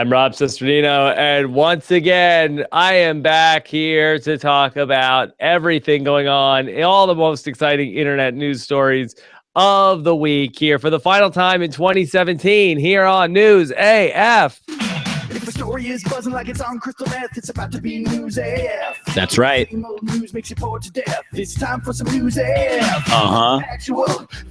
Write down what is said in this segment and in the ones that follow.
I'm Rob Sesternino, and once again, I am back here to talk about everything going on, all the most exciting internet news stories of the week here for the final time in 2017 here on News AF. If the story is buzzing like it's on crystal meth, it's about to be News AF. That's right. Same old news makes you bored to death. It's time for some News AF.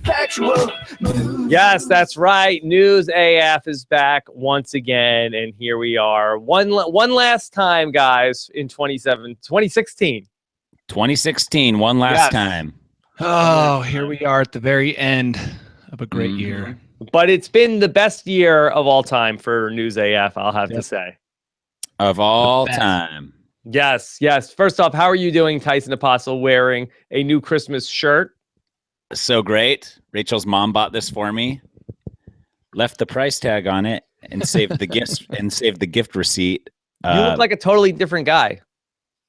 Factual news. Yes, that's right. News AF is back once again, and here we are. One last time, guys, in 2016. 2016, one last time. Oh, here we are at the very end of a great year. But it's been the best year of all time for News AF, I'll have to say. Of all time. Yes. First off, how are you doing, Tyson Apostle, wearing a new Christmas shirt? So great. Rachel's mom bought this for me. Left the price tag on it and saved the gifts and saved the gift receipt. You look like a totally different guy.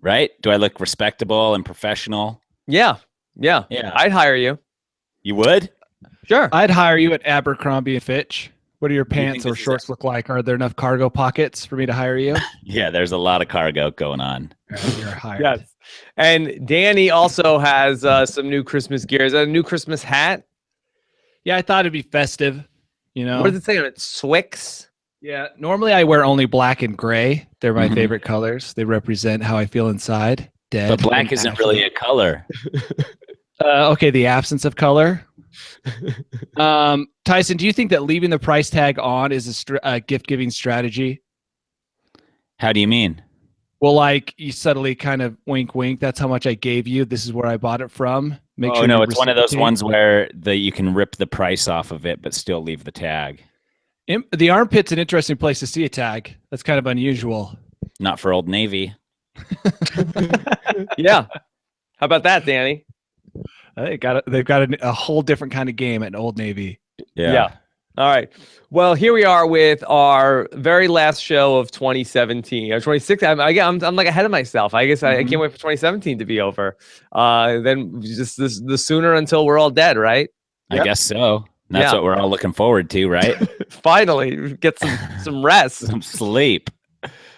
Right? Do I look respectable and professional? Yeah. I'd hire you. You would? Sure. I'd hire you at Abercrombie & Fitch. What do your pants or shorts look like? Are there enough cargo pockets for me to hire you? Yeah, there's a lot of cargo going on. You're hired. Yes. And Danny also has some new Christmas gear. Is that a new Christmas hat? Yeah, I thought it'd be festive. You know, What does it say on it? Swix? yeah. Normally, I wear only black and gray. They're my favorite colors. They represent how I feel inside. Dead. But black isn't really a color. Okay, the absence of color. Tyson, do you think that leaving the price tag on is a gift-giving strategy? How do you mean? Well, like you subtly kind of wink, wink. That's how much I gave you. This is where I bought it from. No, it's one of those ones where you can rip the price off of it, but still leave the tag. The armpit's an interesting place to see a tag. That's kind of unusual. Not for Old Navy. Yeah. How about that, Danny? They've got a whole different kind of game at Old Navy. Yeah. All right. Well, here we are with our very last show of 2017 or 2016. I'm like ahead of myself. I guess I can't wait for 2017 to be over. Then just the sooner until we're all dead, right? I guess so. That's what we're all looking forward to, right? Finally, get some rest, Some sleep.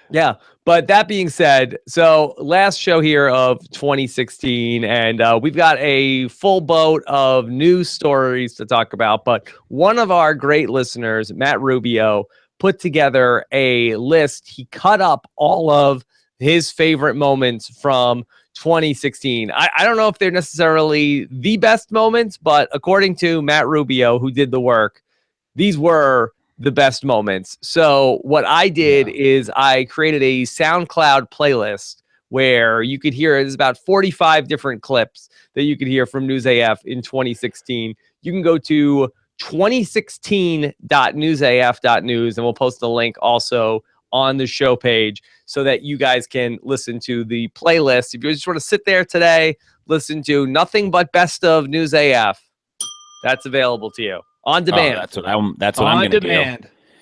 Yeah. But that being said, so last show here of 2016, and we've got a full boat of news stories to talk about. But one of our great listeners, Matt Rubio, put together a list. He cut up all of his favorite moments from 2016. I don't know if they're necessarily the best moments, but according to Matt Rubio, who did the work, these were the best moments. So what I did is I created a SoundCloud playlist where you could hear, there's about 45 different clips that you could hear from News AF in 2016. You can go to 2016.newsaf.news, and we'll post the link also on the show page so that you guys can listen to the playlist. If you just want to sit there today, listen to nothing but best of News AF, that's available to you. On demand. That's what I'm going to do.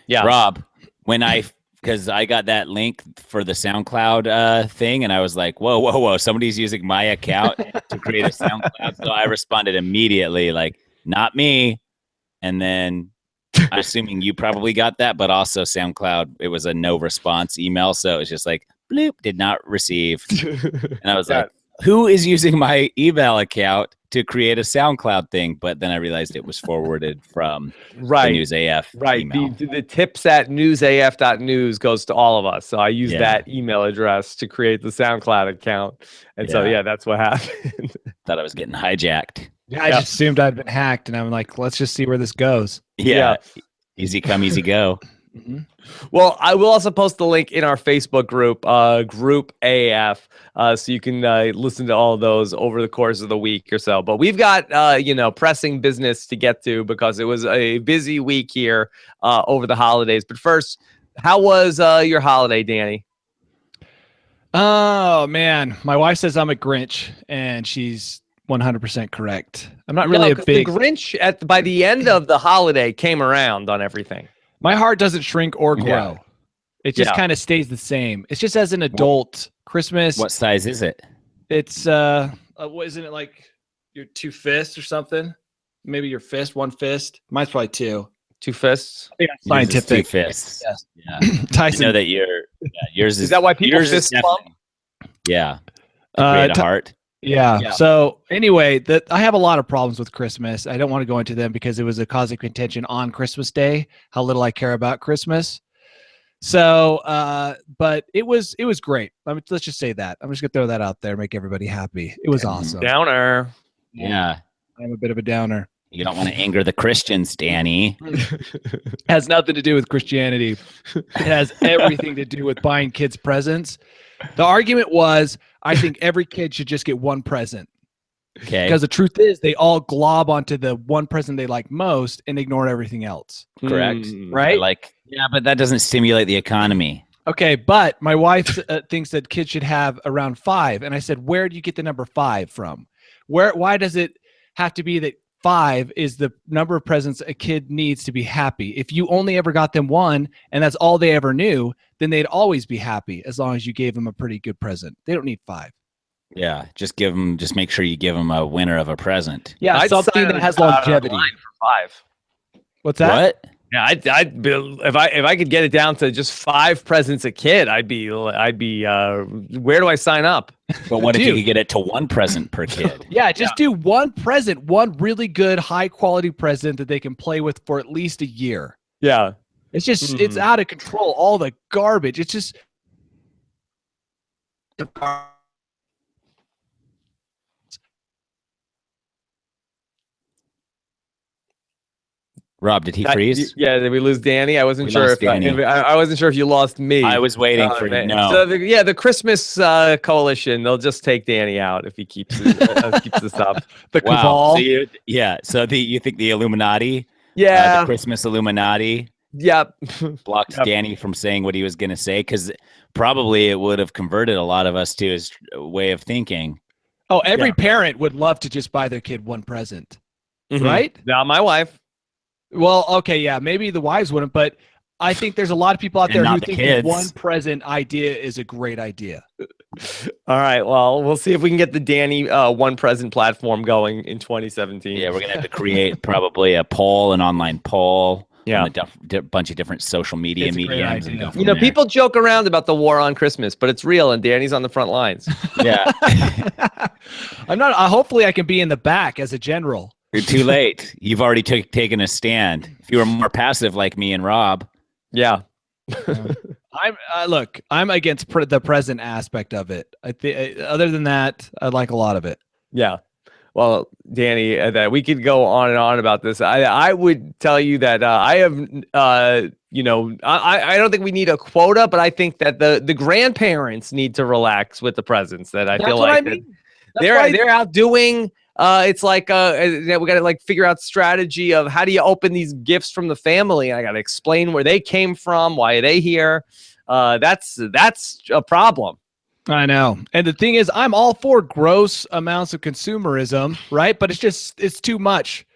Yeah. Rob, because I got that link for the SoundCloud thing, and I was like, whoa, somebody's using my account to create a SoundCloud. So I responded immediately, like, not me. And then I'm assuming you probably got that, but also SoundCloud, it was a no response email. So it was just like, bloop, did not receive. And I was like, who is using my email account to create a SoundCloud thing? But then I realized it was forwarded from the News AF email. The tips at newsaf.news goes to all of us. So I used that email address to create the SoundCloud account. And so, that's what happened. Thought I was getting hijacked. Yeah, I just assumed I'd been hacked, and I'm like, let's just see where this goes. Yeah. Easy come, easy go. Well, I will also post the link in our Facebook group, Group AF, so you can listen to all of those over the course of the week or so. But we've got, pressing business to get to because it was a busy week here over the holidays. But first, how was your holiday, Danny? Oh, man. My wife says I'm a Grinch, and she's 100% correct. I'm not really a big... The Grinch, by the end of the holiday, came around on everything. My heart doesn't shrink or grow. It just kind of stays the same. It's just as an adult, Christmas. What size is it? It's what isn't it, like your 2 fists or something? Maybe your fist, 1 fist. Mine's probably 2. 2 fists. Yours is Scientific. 2 fists. Yes. Yeah. I Tyson. know that yours Is that why people yours is fist bump? definitely- Yeah. To create a heart. Yeah. So anyway, I have a lot of problems with Christmas. I don't want to go into them because it was a cause of contention on Christmas Day, how little I care about Christmas. So, but it was great. Let's just say that. I'm just gonna throw that out there, make everybody happy. It was awesome. Downer. Yeah. I'm a bit of a downer. You don't want to anger the Christians, Danny. Has nothing to do with Christianity. It has everything to do with buying kids presents. The argument was, I think every kid should just get one present. Okay. Because the truth is, they all glob onto the one present they like most and ignore everything else. Correct. Right? Yeah, but that doesn't stimulate the economy. Okay, but my wife thinks that kids should have around 5, and I said, "Where do you get the number 5 from? Why does it have to be that 5 is the number of presents a kid needs to be happy? If you only ever got them 1, and that's all they ever knew, then they'd always be happy as long as you gave them a pretty good present. They don't need 5." Yeah, just make sure you give them a winner of a present. Yeah, I'd something sign that has on the longevity. line for 5. What's that? What? Yeah, I'd be, if I could get it down to just 5 presents a kid, I'd be where do I sign up? But what if you could get it to 1 present per kid? Yeah, just do one present, one really good, high quality present that they can play with for at least a year. Yeah. It's just, it's out of control. All the garbage. It's just. Rob, did he freeze? Yeah, did we lose Danny? I wasn't sure if I wasn't sure if you lost me. I was waiting for you. No. So the Christmas coalition, they'll just take Danny out if he keeps this up. The cabal. So you think the Illuminati? Yeah. The Christmas Illuminati. Yep. Blocked Danny from saying what he was going to say because probably it would have converted a lot of us to his way of thinking. Oh, every parent would love to just buy their kid one present, right? Not my wife. Well, okay, yeah, maybe the wives wouldn't, but I think there's a lot of people out there who think the one present idea is a great idea. All right, well, we'll see if we can get the Danny one present platform going in 2017. Yeah, we're gonna have to create probably an online poll. Yeah, a bunch of different social media mediums. People joke around about the war on Christmas, but it's real, and Danny's on the front lines. Yeah, I'm not. Hopefully, I can be in the back as a general. You're too late. You've already taken a stand. If you were more passive like me and Rob. Yeah. I'm against the present aspect of it. Other than that, I like a lot of it. Yeah. Well, Danny, that we could go on and on about this. I would tell you that I have, I don't think we need a quota, but I think that the grandparents need to relax with the presents. That That's feel what like I mean. they're outdoing. It's like we got to figure out strategy of how do you open these gifts from the family. I got to explain where they came from, why are they here. That's a problem. I know. And the thing is, I'm all for gross amounts of consumerism, right? But it's too much.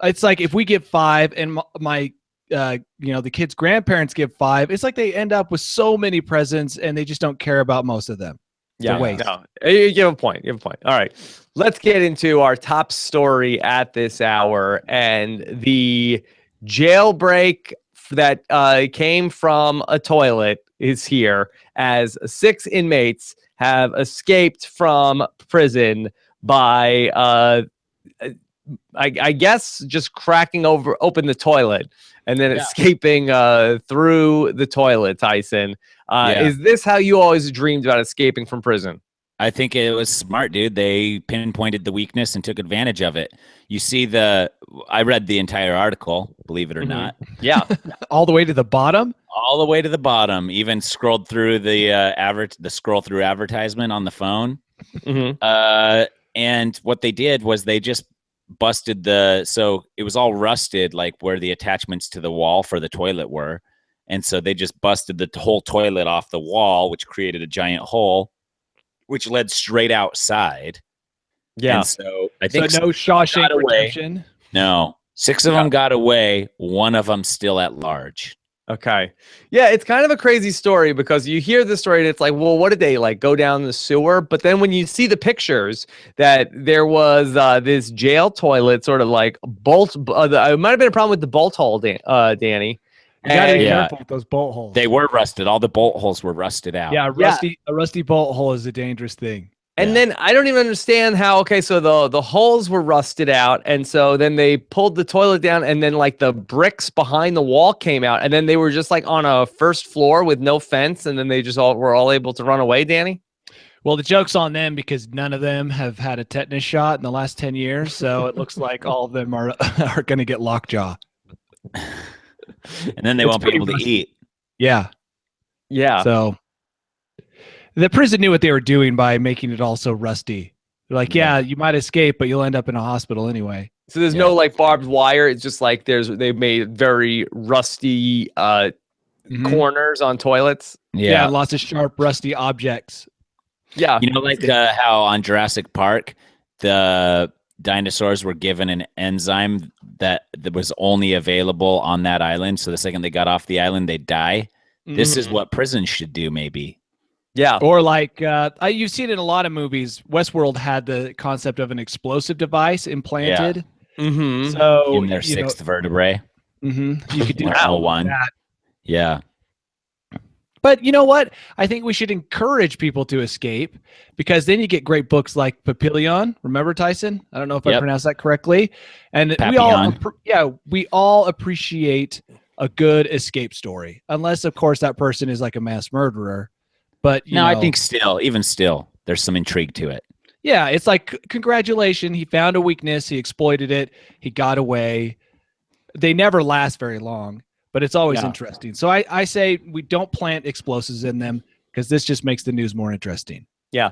It's like if we give 5 and my the kids' grandparents give 5, it's like they end up with so many presents and they just don't care about most of them. Yeah, no, you have a point. All right, let's get into our top story at this hour, and the jailbreak that came from a toilet is here, as 6 inmates have escaped from prison by, I guess, just cracking open the toilet and then escaping through the toilet, Tyson. Is this how you always dreamed about escaping from prison? I think it was smart, dude. They pinpointed the weakness and took advantage of it. You see I read the entire article, believe it or not. Yeah. All the way to the bottom? All the way to the bottom. Even scrolled through the scroll through advertisement on the phone. And what they did was they just busted so it was all rusted, like where the attachments to the wall for the toilet were. And so they just busted the whole toilet off the wall, which created a giant hole, which led straight outside. Yeah. And so I think no Shawshank Redemption. No, 6 of them got away. 1 of them still at large. Okay. Yeah, it's kind of a crazy story because you hear the story and it's like, well, what did they like go down the sewer? But then when you see the pictures that there was this jail toilet sort of like bolt, it might have been a problem with the bolt hole, Danny. You got to be Yeah. careful with those bolt holes. They were rusted. All the bolt holes were rusted out. Yeah, a rusty bolt hole is a dangerous thing. And then I don't even understand how, okay, so the holes were rusted out. And so then they pulled the toilet down and then like the bricks behind the wall came out. And then they were just like on a first floor with no fence. And then they just were all able to run away, Danny? Well, the joke's on them because none of them have had a tetanus shot in the last 10 years. So it looks like all of them are going to get lockjaw. And then they won't be able to eat. Yeah. Yeah. So the prison knew what they were doing by making it all so rusty. They're like, yeah, you might escape, but you'll end up in a hospital anyway. So there's no like barbed wire. It's just like they made very rusty corners on toilets. Yeah, lots of sharp, rusty objects. Yeah. You know, like how on Jurassic Park, the dinosaurs were given an enzyme that was only available on that island. So the second they got off the island, they'd die. This is what prisons should do, maybe. Yeah. Or like you've seen it in a lot of movies. Westworld had the concept of an explosive device implanted. Mm-hmm. So In their sixth vertebrae. you could do Or that. L1. Yeah. But you know what? I think we should encourage people to escape because then you get great books like Papillon. Remember, Tyson? I don't know if I pronounced that correctly. And we all appreciate a good escape story, unless of course that person is like a mass murderer. But you know, I think even still, there's some intrigue to it. Yeah, it's like congratulations, he found a weakness, he exploited it, he got away. They never last very long. But it's always interesting. So I say we don't plant explosives in them because this just makes the news more interesting. Yeah.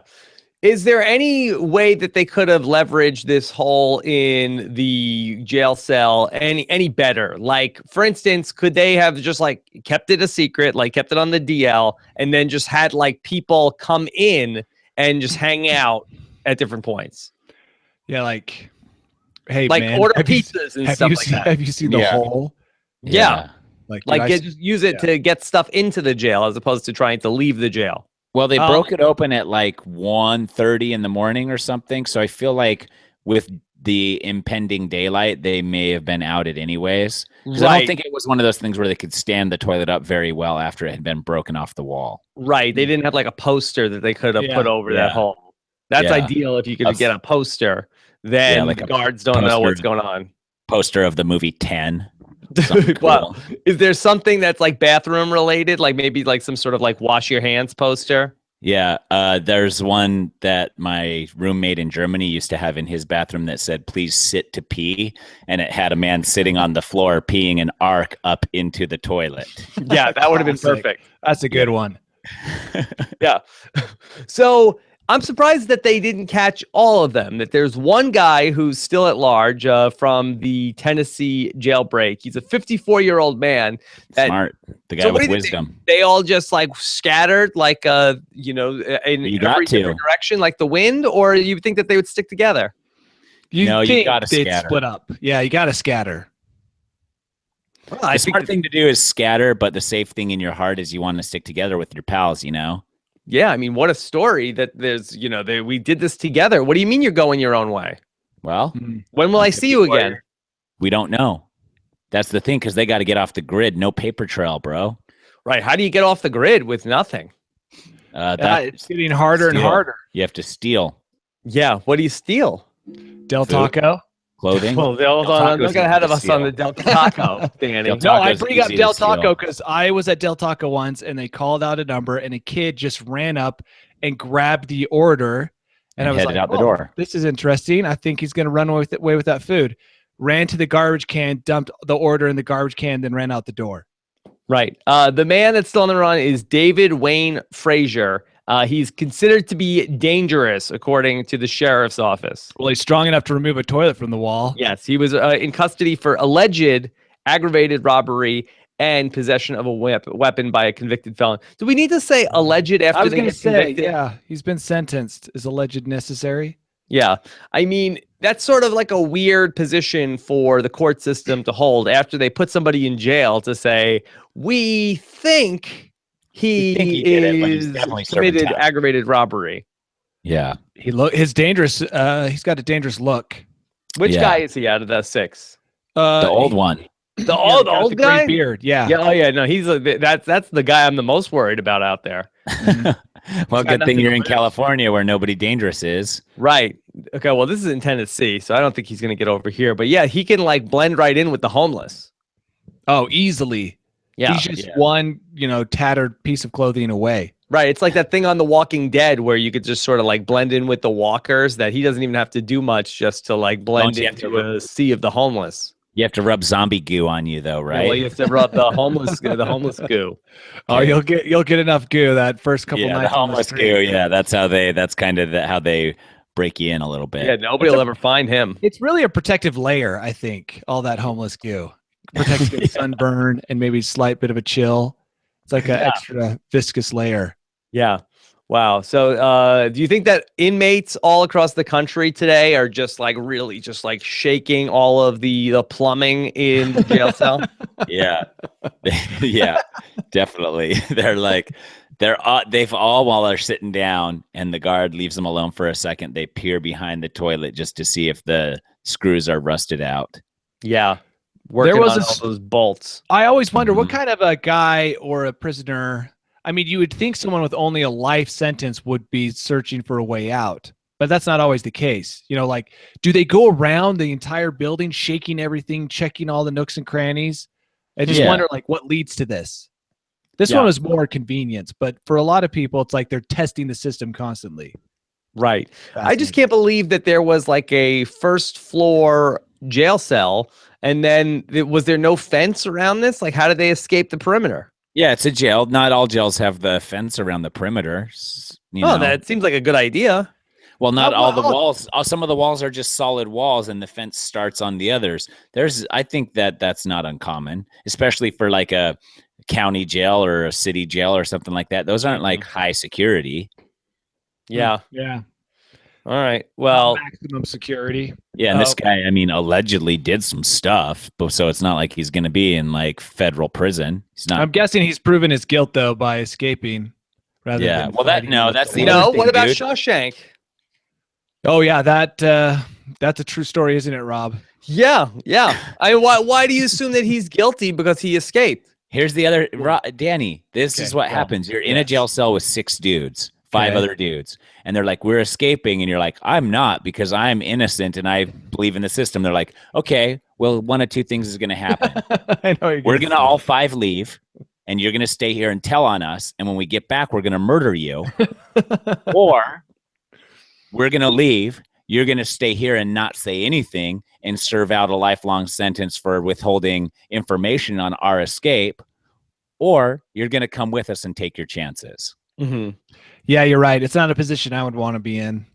Is there any way that they could have leveraged this hole in the jail cell any better? Like, for instance, could they have just like kept it a secret, like kept it on the DL, and then just had like people come in and just hang out at different points? Yeah, like, hey, like man, order pizzas and stuff like that. Have you seen the hole? Yeah. Like just use it to get stuff into the jail as opposed to trying to leave the jail. Well, they broke it open at like 1:30 in the morning or something. So I feel like with the impending daylight, they may have been outed anyways. Because I don't think it was one of those things where they could stand the toilet up very well after it had been broken off the wall. Right. They didn't have like a poster that they could have put over that hole. That's ideal if you could get a poster. Then like the guards don't know what's going on. Poster of the movie 10. Well, is there something that's like bathroom related, like maybe like some sort of like wash your hands poster? Yeah, there's one that my roommate in Germany used to have in his bathroom that said, "Please sit to pee," and it had a man sitting on the floor peeing an arc up into the toilet. Yeah, that would have been perfect. That's a good one. Yeah. So I'm surprised that they didn't catch all of them, that there's one guy who's still at large from the Tennessee Jailbreak. He's a 54-year-old man. Smart. The guy with wisdom. They all just like scattered like, in every different direction, like the wind, or you think that they would stick together? You got to scatter. Split up. Yeah, you got to scatter. Well, the smart thing to do is scatter, but the safe thing in your heart is you want to stick together with your pals, you know? Yeah, I mean, what a story that there's, we did this together. What do you mean you're going your own way? Well, when will I see you again? We don't know. That's the thing, because they got to get off the grid. No paper trail, bro. Right. How do you get off the grid with nothing? It's getting harder and harder. You have to steal. Yeah. What do you steal? Del Taco. Clothing. Well, don't get ahead of us on the Del Taco, Danny. No, I bring up Del Taco because I was at Del Taco once and they called out a number and a kid just ran up and grabbed the order. And I was like, out the door. This is interesting. I think he's going to run away with that food. Ran to the garbage can, dumped the order in the garbage can, then ran out the door. Right. The man that's still on the run is David Wayne Frazier. He's considered to be dangerous, according to the sheriff's office. Well, he's strong enough to remove a toilet from the wall. Yes, he was in custody for alleged aggravated robbery and possession of a weapon by a convicted felon. Do we need to say alleged after they get convicted? Yeah, he's been sentenced. Is alleged necessary? Yeah. I mean, that's sort of like a weird position for the court system to hold after they put somebody in jail to say, we think We think he he did it, but he's is definitely serving committed time. aggravated robbery. Yeah. His dangerous. He's got a dangerous look. Which Yeah. guy is he out of the 6? The old one. The Yeah, old, the guy with old the gray guy? beard. Yeah. Yeah. Oh, yeah. No, that's the guy I'm the most worried about out there. Well, got good thing nothing you're to in lose. California where nobody dangerous is. Right. Okay. Well, this is in Tennessee, so I don't think he's going to get over here. But yeah, he can like blend right in with the homeless. Oh, easily. Yeah. He's just Yeah. one, tattered piece of clothing away. Right. It's like that thing on The Walking Dead where you could just sort of like blend in with the walkers, that he doesn't even have to do much just to like blend Don't you have to into a sea of the homeless. You have to rub zombie goo on you though, right? Well, you have to rub the homeless goo. Oh, you'll get enough goo that first couple yeah, nights. the on homeless street. goo. Yeah, that's kind of how they break you in a little bit. Yeah, nobody will ever find him. It's really a protective layer, I think. All that homeless goo protects against sunburn and maybe slight bit of a chill. It's like an extra viscous layer. Yeah. Wow. So do you think that inmates all across the country today are just like really just like shaking all of the plumbing in the jail cell? Yeah, yeah, definitely. They've all, while they're sitting down and the guard leaves them alone for a second, they peer behind the toilet just to see if the screws are rusted out. Yeah. Working was on a all s- those bolts. I always wonder what Mhm. kind of a guy or a prisoner. I mean, you would think someone with only a life sentence would be searching for a way out, but that's not always the case. Like, do they go around the entire building, shaking everything, checking all the nooks and crannies? I just Yeah. wonder, like, what leads to this? This Yeah. one was more convenience, but for a lot of people, it's like they're testing the system constantly. Right. I just can't believe that there was like a first floor jail cell and then was there no fence around this? Like, how did they escape the perimeter? Yeah, it's a jail. Not all jails have the fence around the perimeter. That seems like a good idea. Well, not all the well- walls. Some of the walls are just solid walls, and the fence starts on the others. I think that's not uncommon, especially for like a county jail or a city jail or something like that. Those aren't like high security. Yeah. Yeah. All right. Well, Maximum security. Yeah, and this guy, I mean, allegedly did some stuff, but so it's not like he's going to be in like federal prison. He's not. I'm guessing he's proven his guilt though by escaping. Rather Yeah, than well, fighting with that's the the other no, thing, what about dude. Shawshank? Oh yeah, that's a true story, isn't it, Rob? Yeah. Yeah. Why do you assume that he's guilty because he escaped? Here's the other, Danny. This is what happens. You're in a jail cell with 6 dudes, 5 Okay. other dudes, and they're like, "We're escaping," and you're like, "I'm not because I'm innocent and I believe in the system." They're like, "Okay, well, one of two things is going to happen. I know We're going to all 5 leave, and you're going to stay here and tell on us, and when we get back, we're going to murder you, or we're going to leave. You're going to stay here and not say anything and serve out a lifelong sentence for withholding information on our escape, or you're going to come with us and take your chances." Mm-hmm. Yeah, you're right. It's not a position I would want to be in.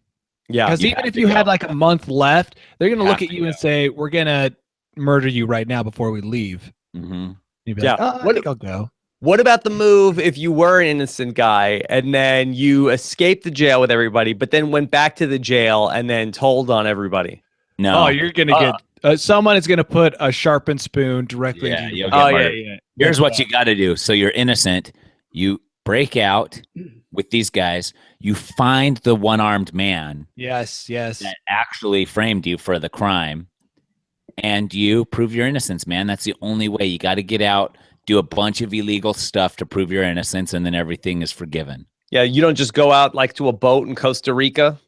Yeah. Because you even have if to you go. had like a month left, they're gonna look Have at to you and go. say, "We're gonna murder you right now before we leave." Mm-hmm. You'd be Yeah. like, "Oh, I What- think I'll go." What about the move if you were an innocent guy and then you escaped the jail with everybody, but then went back to the jail and then told on everybody? No. Oh, you're gonna get someone is gonna put a sharpened spoon directly Yeah, into you'll your get Oh, yeah, murdered. yeah. Here's what you got to do. So you're innocent. You break out with these guys. You find the one-armed man Yes. that actually framed you for the crime, and you prove your innocence, man. That's the only way. You got to get out, do a bunch of illegal stuff to prove your innocence, and then everything is forgiven. Yeah, you don't just go out like to a boat in Costa Rica.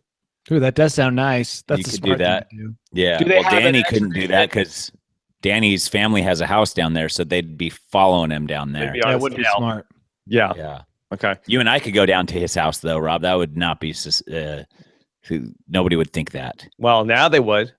Ooh, that does sound nice. That's You a could do smart thing that. to do. Yeah. Do they Well, have an Danny extra couldn't do that because Danny's family has a house down there, so they'd be following him down there. Maybe That would be smart. Yeah. Yeah. Okay. You and I could go down to his house, though, Rob. That would not be. Nobody would think that. Well, now they would.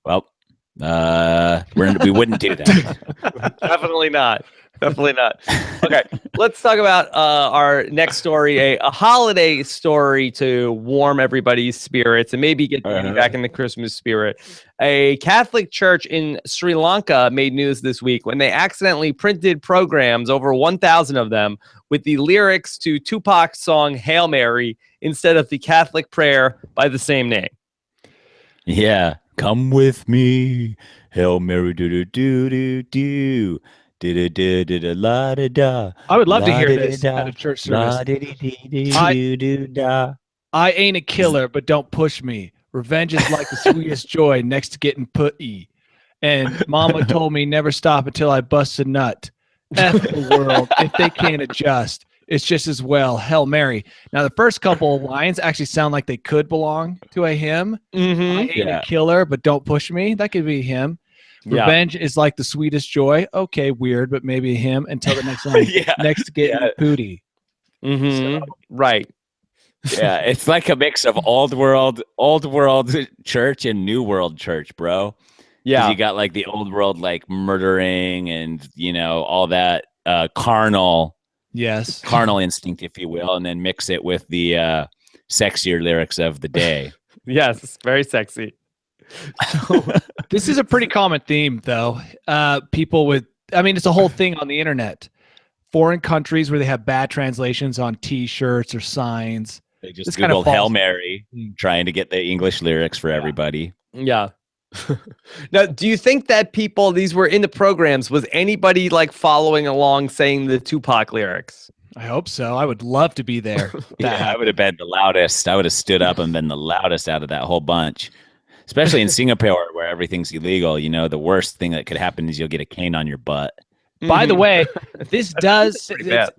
Well, we wouldn't do that. Definitely not. Definitely not. Okay, let's talk about our next story, a holiday story to warm everybody's spirits and maybe get you back in the Christmas spirit. A Catholic church in Sri Lanka made news this week when they accidentally printed programs, over 1,000 of them, with the lyrics to Tupac's song Hail Mary instead of the Catholic prayer by the same name. Yeah. Come with me. Hail Mary, do do do do do. Da da da da la da da. I would love to La hear da this da. at a church service. La da dee dee dee I- do do da. I ain't a killer, but don't push me. Revenge is like the sweetest joy next to getting put-y. And mama told me never stop until I bust a nut. F the world if they can't adjust. It's just as well. Hail Mary. Now, the first couple of lines actually sound like they could belong to a hymn. I ain't Yeah. a killer, but don't push me. That could be a hymn. Yeah. Revenge is like the sweetest joy. Okay, weird, but maybe a hymn until the next line. Yeah. Next to getting Yeah. pooty. Right. Yeah, it's like a mix of old world church and new world church, bro. 'Cause Yeah. you got like the old world, like murdering and all that carnal Yes. instinct, if you will, and then mix it with the sexier lyrics of the day. Yes. It's very sexy. This is a pretty common theme, though. People with, it's a whole thing on the internet. Foreign countries where they have bad translations on T-shirts or signs. They just This kind of Googled Hail falls- Mary, trying to get the English lyrics for everybody. Yeah. Now, do you think that these were in the programs, was anybody like following along saying the Tupac lyrics? I hope so. I would love to be there. Yeah, I would have been the loudest. I would have stood up and been the loudest out of that whole bunch. Especially in Singapore, where everything's illegal. The worst thing that could happen is you'll get a cane on your butt. By the way, this does, pretty bad.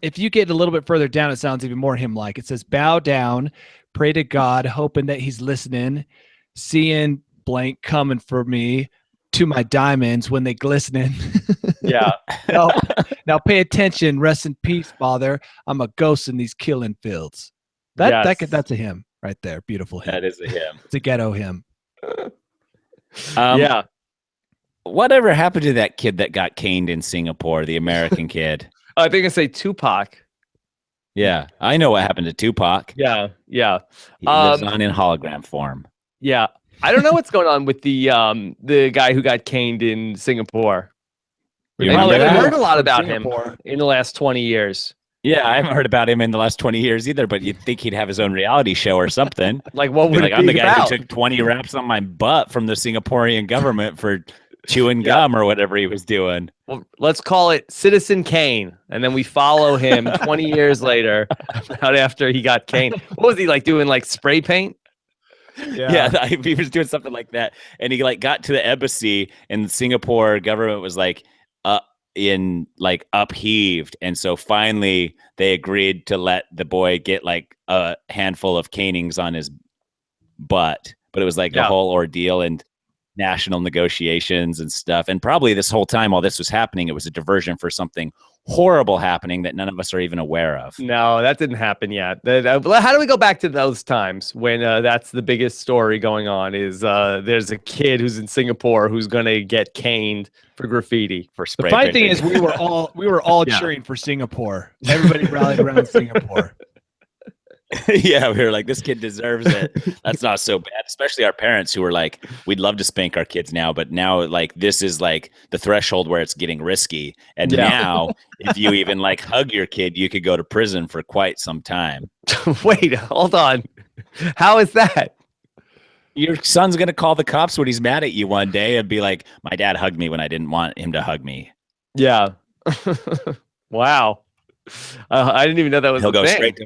if you get a little bit further down, it sounds even more hymn-like. It says, bow down, pray to God, hoping that he's listening, seeing blank coming for me, to my diamonds when they glistening. Yeah. Now pay attention, rest in peace, Father. I'm a ghost in these killing fields. That's a hymn right there. Beautiful hymn. That is a hymn. It's a ghetto hymn. Yeah. Whatever happened to that kid that got caned in Singapore, the American kid? I think I say Tupac. Yeah, I know what happened to Tupac. Yeah. Yeah. He lives on in hologram form. Yeah. I don't know what's going on with the guy who got caned in Singapore. You I remember haven't that? heard a lot about Singapore. him in the last 20 years. Yeah, I haven't heard about him in the last 20 years either, but you'd think he'd have his own reality show or something. Like, what Be would like, it I'm be the guy about? who took 20 raps on my butt from the Singaporean government for chewing gum or whatever he was doing. Well, let's call it Citizen Kane, and then we follow him 20 years later, out after he got caned. What was he like doing? Like spray paint? Yeah, he was doing something like that, and he like got to the embassy, and the Singapore government was like upheaved, and so finally they agreed to let the boy get like a handful of canings on his butt, but it was like a whole ordeal and national negotiations and stuff. And probably this whole time while this was happening, it was a diversion for something horrible happening that none of us are even aware of. No, that didn't happen yet. How do we go back to those times when that's the biggest story going on is there's a kid who's in Singapore who's going to get caned for graffiti. For The spray funny thing painting. is, we were all cheering for Singapore. Everybody rallied around Singapore. Yeah, we were like, this kid deserves it. That's not so bad. Especially our parents who were like, we'd love to spank our kids now, but now like this is like the threshold where it's getting risky. And now if you even like hug your kid, you could go to prison for quite some time. Wait, hold on. How is that? Your son's going to call the cops when he's mad at you one day and be like, my dad hugged me when I didn't want him to hug me. Yeah. Wow. I didn't even know that was He'll a go thing.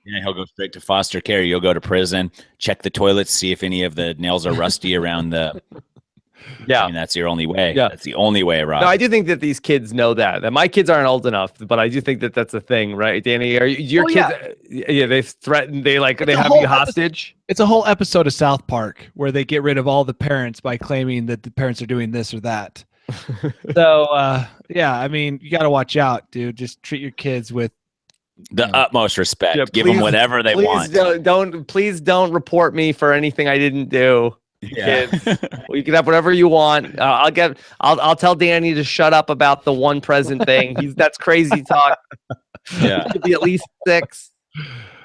he'll go straight to foster care. You'll go to prison, check the toilets, see if any of the nails are rusty around the. Yeah. I mean, that's your only way. Yeah. That's the only way, Rob. No, I do think that these kids know that my kids aren't old enough, but I do think that that's a thing, right, Danny? Are your Well, kids? Yeah, they've threatened. They have a you whole hostage. It's a whole episode of South Park where they get rid of all the parents by claiming that the parents are doing this or that. So, yeah, I mean, you got to watch out, dude. Just treat your kids with the utmost respect. Yeah, Give them please- whatever they want. Please don't report me for anything I didn't do. Yeah. Kids. Well, you can have whatever you want. I'll tell Danny to shut up about the one present thing. That's crazy talk. Yeah. Could be at least 6.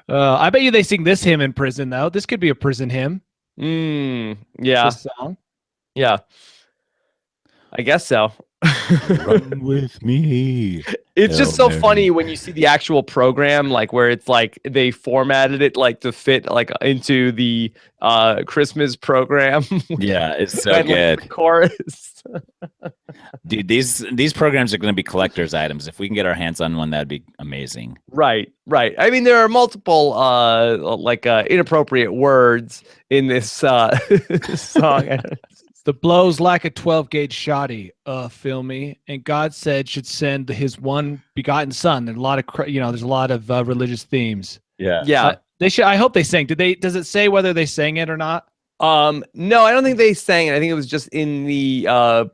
I bet you they sing this hymn in prison, though. This could be a prison hymn. Yeah. This song. Yeah. I guess so. Run with me. It's just Hail so Mary. funny when you see the actual program, like where it's like they formatted it like to fit like into the Christmas program. Yeah, it's so and, like, good. the chorus. Dude, these programs are going to be collector's items. If we can get our hands on one, that'd be amazing. Right. I mean, there are multiple inappropriate words in this song. The blows like a 12-gauge shotty, feel me. And God said should send his one begotten son. And a lot of, there's a lot of religious themes. Yeah. Yeah. They should. I hope they sang. Does it say whether they sang it or not? No, I don't think they sang it. I think it was just in the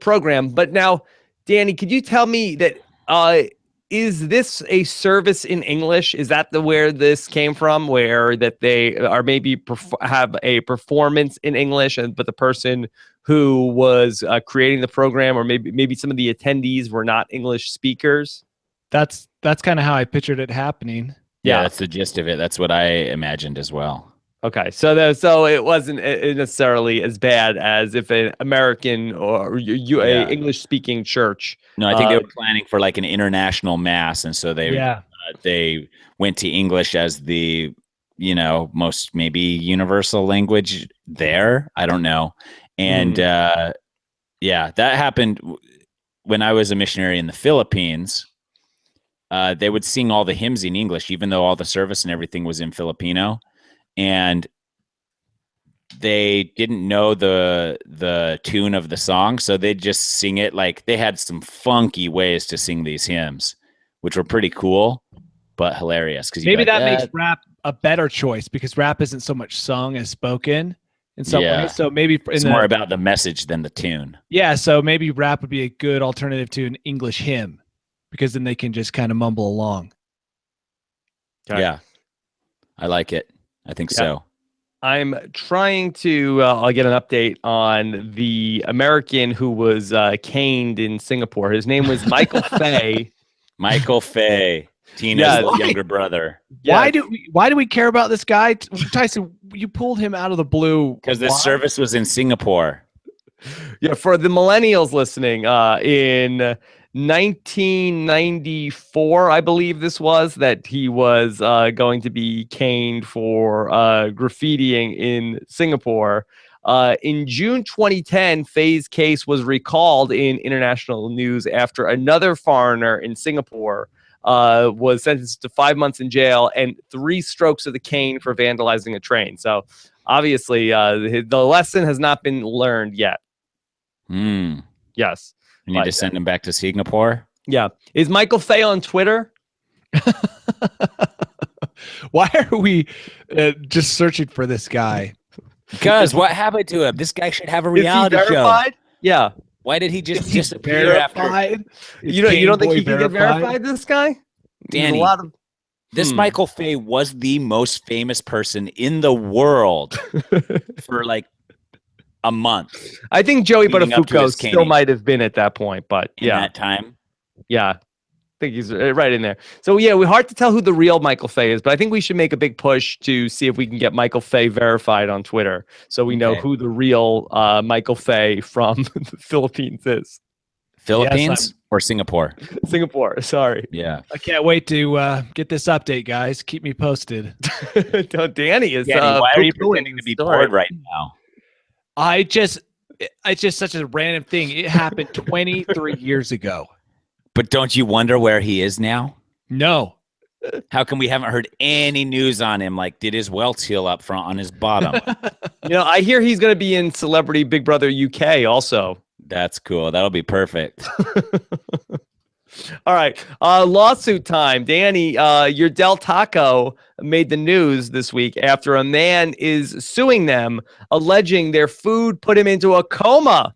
program. But now, Danny, could you tell me that is this a service in English? Is that where this came from? Where that they are maybe have a performance in English, but the person who was creating the program, or maybe some of the attendees were not English speakers? That's kind of how I pictured it happening. Yeah, that's the gist of it. That's what I imagined as well. Okay, so it wasn't necessarily as bad as if an American or a English-speaking church. No, I think they were planning for like an international mass, and so they went to English as the most maybe universal language there. I don't know, and that happened when I was a missionary in the Philippines. They would sing all the hymns in English, even though all the service and everything was in Filipino. And they didn't know the tune of the song, so they'd just sing it. Like, they had some funky ways to sing these hymns, which were pretty cool, but hilarious. Because maybe that makes rap a better choice, because rap isn't so much sung as spoken in some ways. So maybe it's more about the message than the tune. Yeah, so maybe rap would be a good alternative to an English hymn, because then they can just kind of mumble along. Okay. Yeah, I like it. I think so. I'm trying to I'll get an update on the American who was caned in Singapore. His name was Michael Fay. Michael Fay, Tina's younger brother. Why do we care about this guy? Tyson, you pulled him out of the blue. Because this service was in Singapore. Yeah, for the millennials listening, in 1994, I believe this was, that he was going to be caned for graffitiing in Singapore. In June 2010, Fay's case was recalled in international news after another foreigner in Singapore was sentenced to 5 months in jail and 3 strokes of the cane for vandalizing a train. So obviously, the lesson has not been learned yet. Yes. You need to send him back to Singapore? Yeah. Is Michael Fay on Twitter? Why are we just searching for this guy? Because what happened to him? This guy should have a reality show. Yeah. Why did he just disappear after? You don't think he can get verified, this guy? Danny, this Michael Fay was the most famous person in the world for like a month. I think Joey Buttafuoco still might have been at that point, but in that time. Yeah. I think he's right in there. So yeah, we're hard to tell who the real Michael Fay is, but I think we should make a big push to see if we can get Michael Fay verified on Twitter, so we know who the real Michael Fay from the Philippines is. Philippines or Singapore? Singapore. Sorry. Yeah. I can't wait to get this update, guys. Keep me posted. Danny is. Danny, why are you pretending to be bored right now? It's just such a random thing. It happened 23 years ago. But don't you wonder where he is now? No. How come we haven't heard any news on him? Like, did his welts heal up front on his bottom? I hear he's going to be in Celebrity Big Brother UK also. That's cool. That'll be perfect. All right. Lawsuit time. Danny, your Del Taco made the news this week after a man is suing them, alleging their food put him into a coma.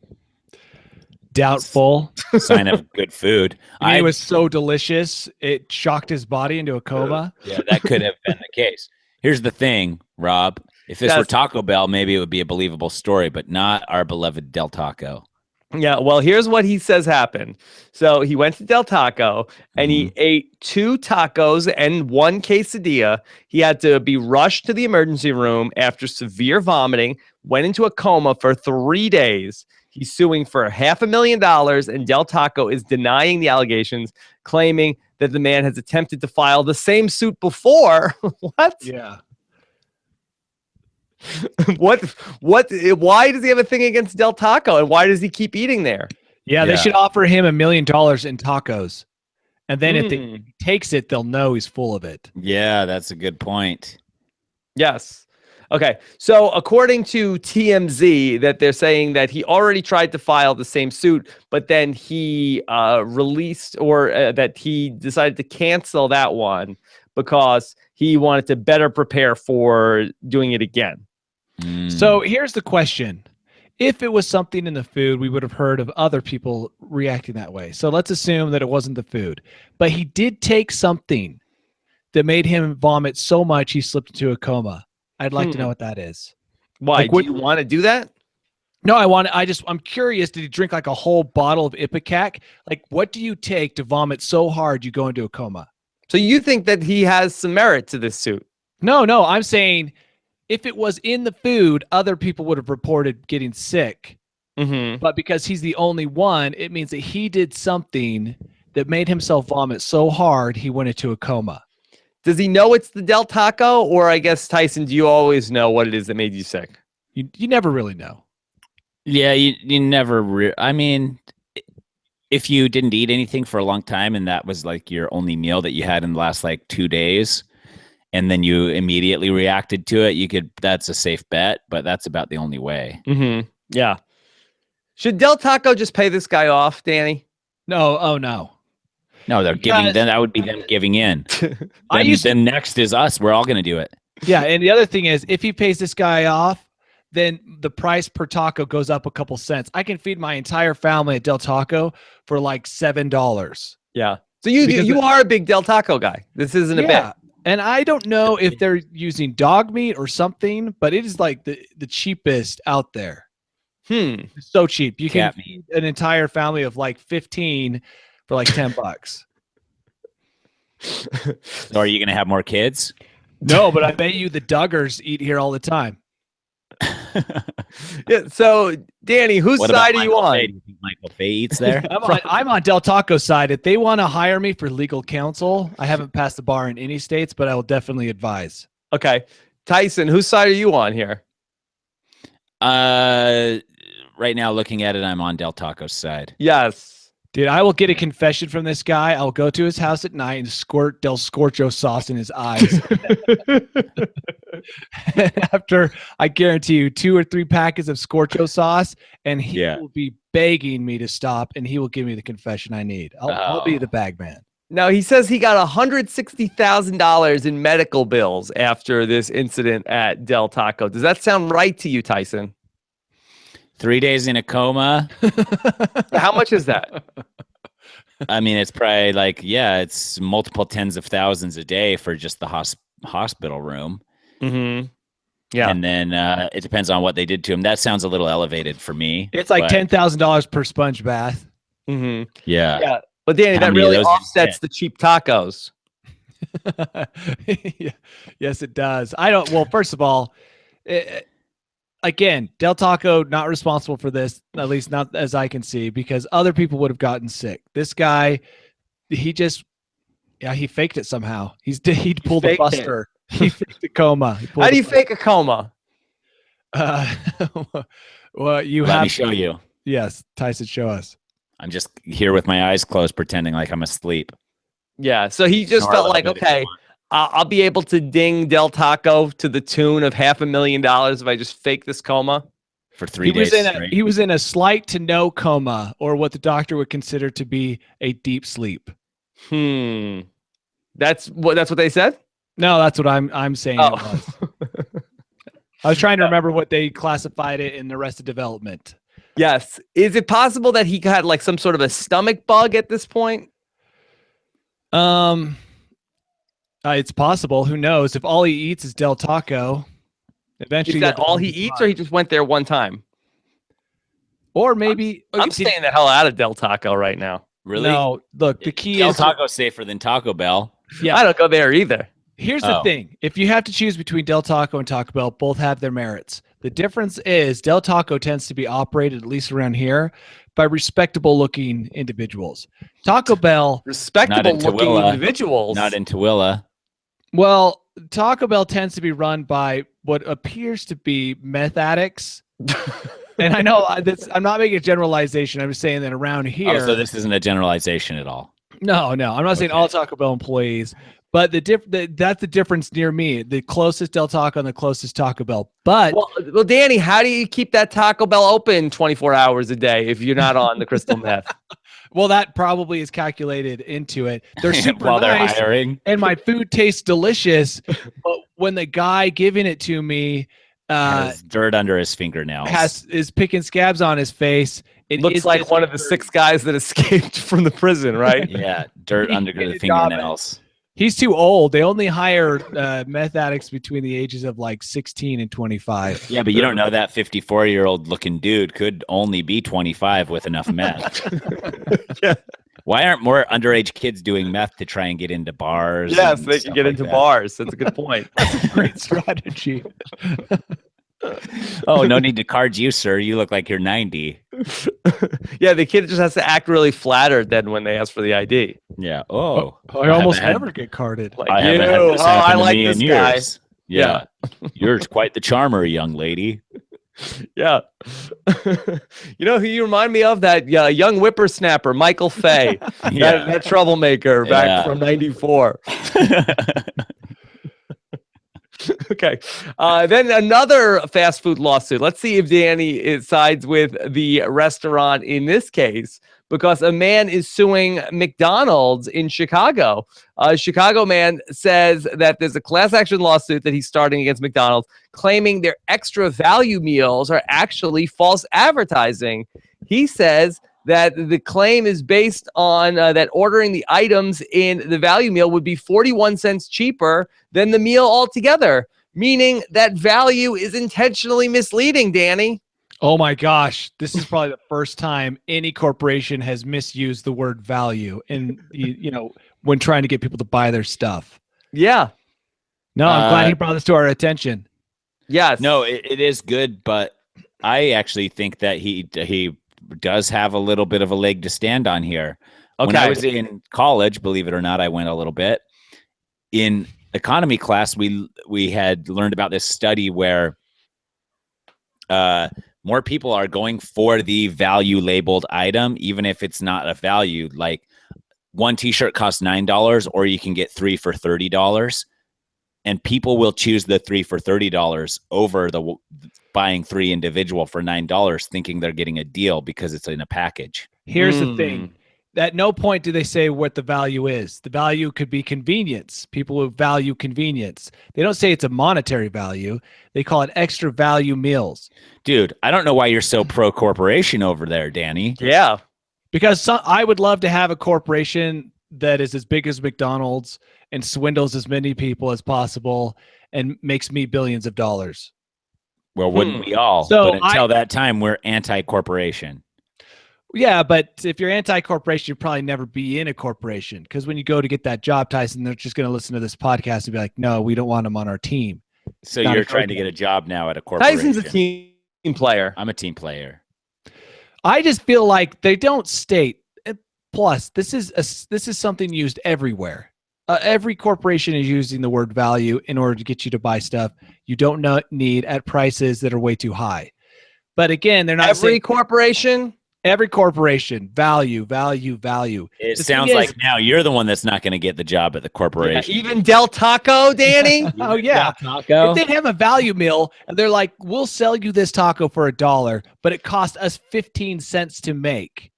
Doubtful. Sign of good food. It was so delicious, it shocked his body into a coma. Yeah, that could have been the case. Here's the thing, Rob. If this were Taco Bell, maybe it would be a believable story, but not our beloved Del Taco. Yeah, well, here's what he says happened. So he went to Del Taco and he ate 2 tacos and 1 quesadilla. He had to be rushed to the emergency room after severe vomiting, went into a coma for 3 days. He's suing for $500,000, and Del Taco is denying the allegations, claiming that the man has attempted to file the same suit before. What? Yeah. What? Why does he have a thing against Del Taco, and why does he keep eating there? Yeah, they should offer him $1 million in tacos. And then if he takes it, they'll know he's full of it. Yeah, that's a good point. Yes. Okay. So according to TMZ, that they're saying that he already tried to file the same suit, but then he released that he decided to cancel that one because he wanted to better prepare for doing it again. So here's the question. If it was something in the food, we would have heard of other people reacting that way. So let's assume that it wasn't the food, but he did take something that made him vomit so much he slipped into a coma. I'd like to know what that is. Why? Do you want to do that? No, I'm curious. Did he drink like a whole bottle of Ipecac? Like, what do you take to vomit so hard you go into a coma? So you think that he has some merit to this suit? No, I'm saying if it was in the food, other people would have reported getting sick. But because he's the only one, it means that he did something that made himself vomit so hard he went into a coma. Does he know it's the Del Taco? Or I guess, Tyson, do you always know what it is that made you sick? You never really know. Yeah, you never. I mean, if you didn't eat anything for a long time and that was like your only meal that you had in the last like 2 days, and then you immediately reacted to it, that's a safe bet, but that's about the only way. Yeah. Should Del Taco just pay this guy off, Danny? No. Oh, no. No, they're giving. Then that would be them giving in. Then next is us. We're all going to do it. Yeah, and the other thing is, if he pays this guy off, then the price per taco goes up a couple cents. I can feed my entire family at Del Taco for like $7. Yeah. So you are a big Del Taco guy. This isn't a bit. And I don't know if they're using dog meat or something, but it is like the cheapest out there. It's so cheap. You can feed an entire family of like 15 for like $10. So are you going to have more kids? No, but I bet you the Duggars eat here all the time. Yeah. So Danny, whose side are you on? Do you think Michael Fay eats there? I'm on Del Taco side. If they want to hire me for legal counsel, I haven't passed the bar in any states, but I will definitely advise. Okay. Tyson, whose side are you on here? Right now, looking at it, I'm on Del Taco's side. Yes. Dude, I will get a confession from this guy. I'll go to his house at night and squirt Del Scorcho sauce in his eyes. After, I guarantee you, 2 or 3 packets of Scorcho sauce, and he will be begging me to stop, and he will give me the confession I need. I'll be the bag man. Now, he says he got $160,000 in medical bills after this incident at Del Taco. Does that sound right to you, Tyson? 3 days in a coma. How much is that? I mean, it's probably like, it's multiple tens of thousands a day for just the hospital room. Yeah. And then it depends on what they did to him. That sounds a little elevated for me. It's like $10,000 per sponge bath. Yeah. But Danny, that really offsets the cheap tacos. Yes, it does. Well, first of all, again, Del Taco not responsible for this, at least not as I can see, because other people would have gotten sick. This guy, he faked it somehow. He pulled a Buster. He faked a coma. How do you fake a coma? Well, Let me show you. Yes, Tyson, show us. I'm just here with my eyes closed, pretending like I'm asleep. Yeah, so he just felt like, okay, I'll be able to ding Del Taco to the tune of $500,000 if I just fake this coma for 3 days. He was in a slight to no coma, or what the doctor would consider to be a deep sleep. That's what they said? No, that's what I'm saying. It was. I was trying to remember what they classified it in Arrested Development. Yes. Is it possible that he had like some sort of a stomach bug at this point? It's possible. Who knows? If all he eats is Del Taco, eventually. Is that all he eats, or he just went there one time? Or maybe I'm staying the hell out of Del Taco right now. Really? No. Look, the key Del is Taco's safer than Taco Bell. Yeah, I don't go there either. Here's the thing. If you have to choose between Del Taco and Taco Bell, both have their merits. The difference is Del Taco tends to be operated, at least around here, by respectable looking individuals. Taco Bell, Respectable looking Tooele. individuals. Not in Tooele. well, Taco Bell tends to be run by what appears to be meth addicts. And I know I'm not making a generalization. I'm just saying that around here. Oh, so this isn't a generalization at all. No, I'm not saying all Taco Bell employees, but that's the difference near me. The closest Del Taco and the closest Taco Bell. But well, Danny, how do you keep that Taco Bell open 24 hours a day if you're not on the crystal meth? well, that probably is calculated into it. They're super While they're nice, hiring. and my food tastes delicious. But when the guy giving it to me Has dirt under his fingernails. is picking scabs on his face, it Looks is like just one of the 6 guys that escaped from the prison, right? Yeah, dirt under He did the a job at it. fingernails. He's too old. They only hire meth addicts between the ages of like 16 and 25. Yeah, but you don't know that 54-year-old looking dude could only be 25 with enough meth. Yeah. Why aren't more underage kids doing meth to try and get into bars? Yes, and they can stuff get like into that? bars. That's a good point. Great strategy. Oh, no need to card you, sir. You look like you're 90. Yeah, the kid just has to act really flattered then when they ask for the ID. Yeah. Oh, I almost haven't had- never get carded. Like, I you, haven't had this happen I to like me this in guy. years. Yeah. You're quite the charmer, young lady. Yeah. You know who you remind me of? That young whippersnapper, Michael Fay. Yeah. that troublemaker back Yeah. from 94. Okay. Then another fast food lawsuit. Let's see if Danny sides with the restaurant in this case, because a man is suing McDonald's in Chicago. A Chicago man says that there's a class action lawsuit that he's starting against McDonald's, claiming their extra value meals are actually false advertising. He says that the claim is based on that ordering the items in the value meal would be 41 cents cheaper than the meal altogether, meaning that value is intentionally misleading, Danny. Oh my gosh, this is probably the first time any corporation has misused the word value and when trying to get people to buy their stuff. Yeah. No, I'm glad he brought this to our attention. Yes. No, it is good, but I actually think that he does have a little bit of a leg to stand on here. When I was in college, believe it or not, I went a little bit. In economy class, we had learned about this study where more people are going for the value labeled item, even if it's not a value. Like one t-shirt costs $9, or you can get 3 for $30. And people will choose the 3 for $30 over the buying 3 individual for $9, thinking they're getting a deal because it's in a package. Here's the thing. At no point do they say what the value is. The value could be convenience. People who value convenience. They don't say it's a monetary value. They call it extra value meals. Dude, I don't know why you're so pro corporation over there, Danny. Yeah. Because I would love to have a corporation that is as big as McDonald's and swindles as many people as possible and makes me billions of dollars. Well, wouldn't we all? So but until that time, we're anti-corporation. Yeah, but if you're anti-corporation, you'd probably never be in a corporation, because when you go to get that job, Tyson, they're just going to listen to this podcast and be like, no, we don't want them on our team. So Not you're a trying to corporate. get a job now at a corporation. Tyson's a team player. I'm a team player. I just feel like they don't state. Plus, this is something used everywhere. Every corporation is using the word value in order to get you to buy stuff you don't need at prices that are way too high. But again, they're not Every saying corporation. every corporation value, value, value. It The sounds thing like is- now you're the one that's not going to get the job at the Yeah, corporation. even Del Taco, Danny. Oh yeah. Taco. If they have a value meal and they're like, we'll sell you this taco for $1, but it costs us 15 cents to make.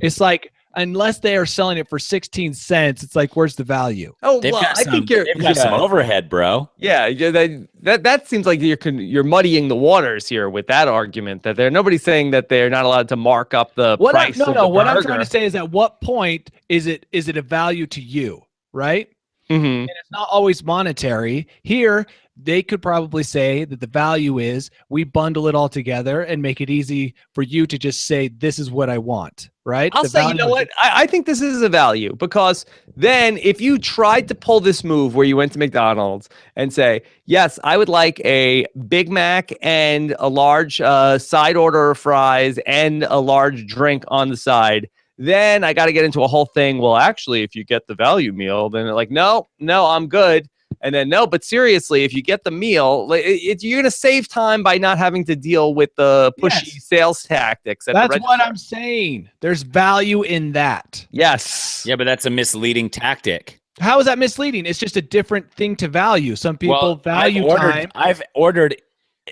It's like, unless they are selling it for 16 cents, it's like, where's the value? Oh, They've well, got I some, think you're. they've got some overhead, bro. Yeah, that seems like you're muddying the waters here with that argument that nobody's saying that they're not allowed to mark up the price. What I'm burger. trying to say is, at what point is it a value to you, right? Mm-hmm. And it's not always monetary. Here, they could probably say that the value is we bundle it all together and make it easy for you to just say, this is what I want, right? I'll The say, you know what? I think this is a value because then if you tried to pull this move where you went to McDonald's and say, yes, I would like a Big Mac and a large side order of fries and a large drink on the side, then I got to get into a whole thing. Well, actually, if you get the value meal, then they're like, no, I'm good. And then, no, but seriously, if you get the meal, you're going to save time by not having to deal with the pushy sales tactics. That's what I'm saying. There's value in that. Yes. Yeah, but that's a misleading tactic. How is that misleading? It's just a different thing to value. Some people value time. I've ordered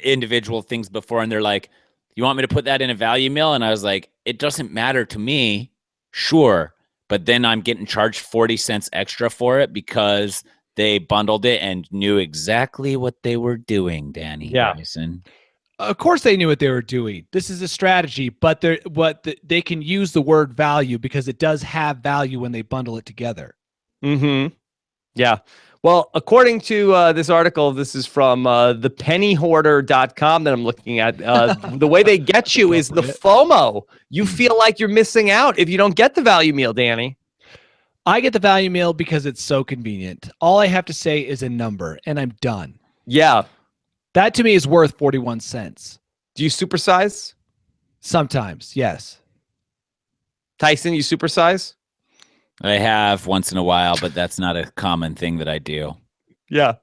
individual things before, and they're like, you want me to put that in a value meal? And I was like, it doesn't matter to me. Sure. But then I'm getting charged 40 cents extra for it because they bundled it and knew exactly what they were doing, Danny. Yeah. Bryson. Of course they knew what they were doing. This is a strategy, but they can use the word value because it does have value when they bundle it together. Mm-hmm. Yeah. Well, according to this article, this is from thepennyhoarder.com that I'm looking at. The way they get you is the FOMO. You feel like you're missing out if you don't get the value meal, Danny. I get the value meal because it's so convenient. All I have to say is a number, and I'm done. Yeah. That to me is worth 41 cents. Do you supersize? Sometimes, yes. Tyson, you supersize? I have once in a while, but that's not a common thing that I do. Yeah.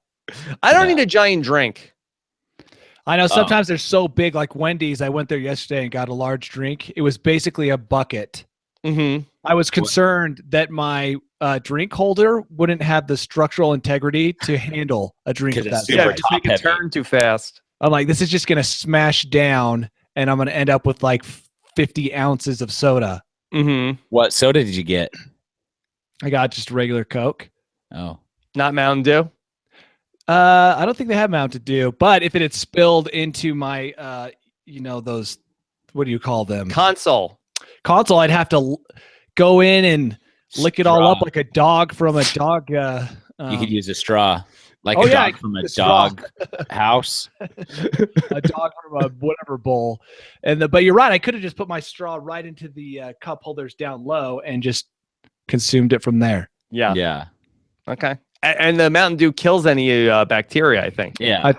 I don't need a giant drink. I know sometimes they're so big, like Wendy's. I went there yesterday and got a large drink. It was basically a bucket. Mm-hmm. I was concerned that my drink holder wouldn't have the structural integrity to handle a drink of that size. Yeah, just make it turn too fast. I'm like, this is just going to smash down, and I'm going to end up with like 50 ounces of soda. Mm-hmm. What soda did you get? I got just regular Coke. Oh. Not Mountain Dew? I don't think they have Mountain Dew, but if it had spilled into my, those, what do you call them? Console, I'd have to go in and lick it all up like a dog from a dog. You could use a straw, like a dog from a dog house. A dog from a whatever bowl. But you're right. I could have just put my straw right into the cup holders down low and just consumed it from there. Yeah. Yeah. Okay. And the Mountain Dew kills any bacteria, I think. Yeah.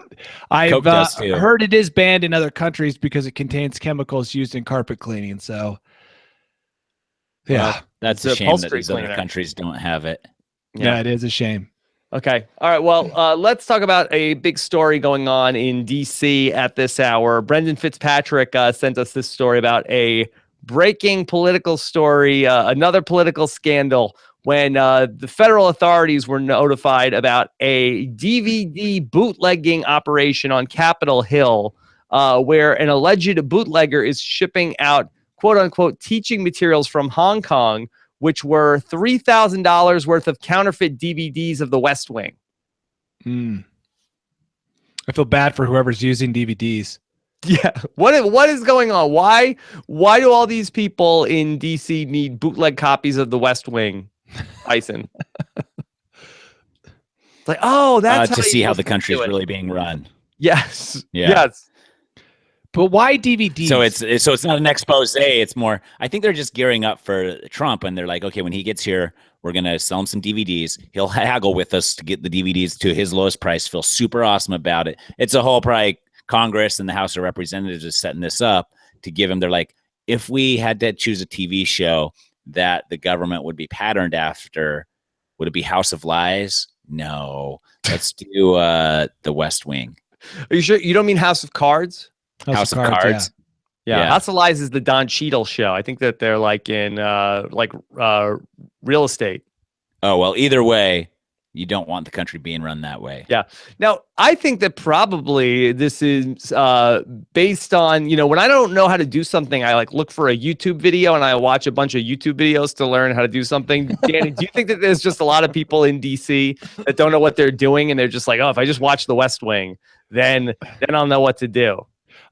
I've heard it is banned in other countries because it contains chemicals used in carpet cleaning. So, yeah. That's a shame that these other countries don't have it. Yeah, it is a shame. Okay. All right. Well, let's talk about a big story going on in D.C. at this hour. Brendan Fitzpatrick sent us this story about a breaking political story, another political scandal when the federal authorities were notified about a DVD bootlegging operation on Capitol Hill, where an alleged bootlegger is shipping out, quote unquote, teaching materials from Hong Kong, which were $3,000 worth of counterfeit DVDs of The West Wing. I feel bad for whoever's using DVDs. Yeah. What is going on? Why do all these people in DC need bootleg copies of The West Wing, Tyson? It's like, oh, that's to see how the country is really being run. Yes. Yeah. Yes. But why DVDs? So it's not an expose. It's more, I think they're just gearing up for Trump, and they're like, okay, when he gets here, we're going to sell him some DVDs. He'll haggle with us to get the DVDs to his lowest price, feel super awesome about it. It's a whole probably Congress and the House of Representatives is setting this up to give him. They're like, if we had to choose a TV show that the government would be patterned after, would it be House of Lies? No. Let's do The West Wing. Are you sure you don't mean House of Cards? House of Cards. Yeah. House of Lies is the Don Cheadle show. I think that they're like in real estate. Oh, well, either way, you don't want the country being run that way. Yeah. Now, I think that probably this is based on, when I don't know how to do something, I look for a YouTube video and I watch a bunch of YouTube videos to learn how to do something. Danny, do you think that there's just a lot of people in DC that don't know what they're doing and they're just like, oh, if I just watch The West Wing, then I'll know what to do?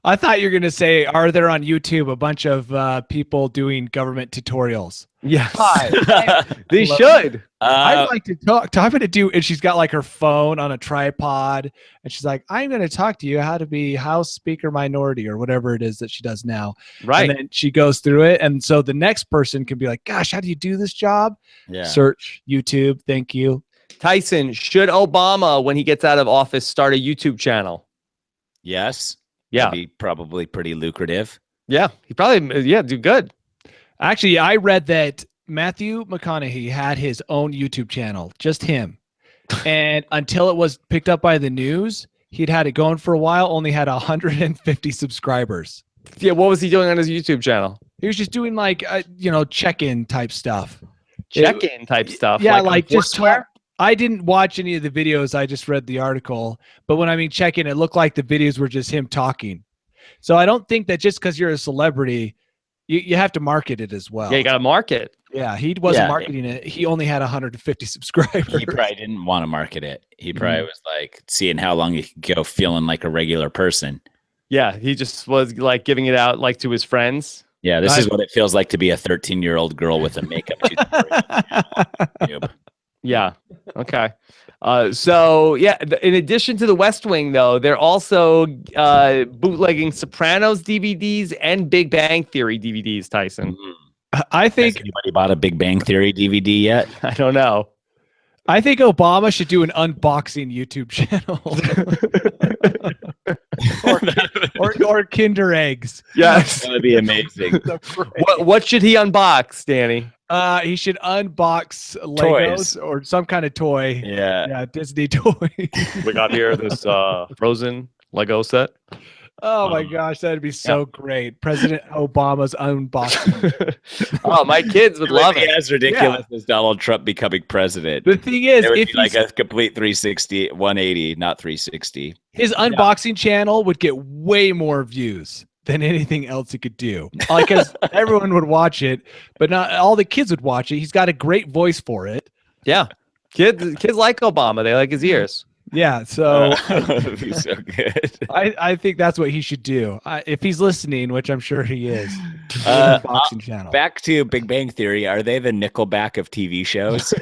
I thought you were going to say, are there on YouTube a bunch of people doing government tutorials? Yes. Hi. They should. I'd like to talk. I'm going to do, and she's got like her phone on a tripod, and she's like, I'm going to talk to you how to be House Speaker Minority or whatever it is that she does now. Right. And then she goes through it. And so the next person can be like, gosh, how do you do this job? Yeah. Search YouTube. Thank you. Tyson, should Obama, when he gets out of office, start a YouTube channel? Yes. Yeah. That'd be probably pretty lucrative. Yeah. He probably, do good. Actually, I read that Matthew McConaughey had his own YouTube channel, just him. And until it was picked up by the news, he'd had it going for a while, only had 150 subscribers. Yeah. What was he doing on his YouTube channel? He was just doing like, check-in type stuff. Check-in type stuff. Yeah, on like just Foursquare? I didn't watch any of the videos. I just read the article. But when I mean check-in, it looked like the videos were just him talking. So I don't think that just because you're a celebrity, you have to market it as well. Yeah, you got to market. Yeah, he wasn't marketing it. He only had 150 subscribers. He probably didn't want to market it. He probably was like seeing how long he could go feeling like a regular person. Yeah, he just was like giving it out like to his friends. Yeah, this is what it feels like to be a 13-year-old girl with a makeup tutorial. Yeah. Okay. In addition to the West Wing, though, they're also bootlegging Sopranos DVDs and Big Bang Theory DVDs, Tyson. I think Has anybody bought a Big Bang Theory DVD yet? I don't know. I think Obama should do an unboxing YouTube channel. or Kinder eggs. Yes. That would be amazing. What should he unbox, Danny? He should unbox Legos Toys. or some kind of toy. Yeah. Disney toy. We got here this Frozen Lego set. Oh my gosh, that'd be so great. President Obama's unboxing. Oh, my kids would love it. As ridiculous as Donald Trump becoming president. The thing is, It would if be like a complete 360, 180, not 360. his unboxing channel would get way more views than anything else he could do. Because everyone would watch it, but not all the kids would watch it. He's got a great voice for it. Yeah. Kids like Obama. They like his ears. Yeah, so That'd be so good. I think that's what he should do. If he's listening, which I'm sure he is. Unboxing channel. Back to Big Bang Theory. Are they the Nickelback of TV shows?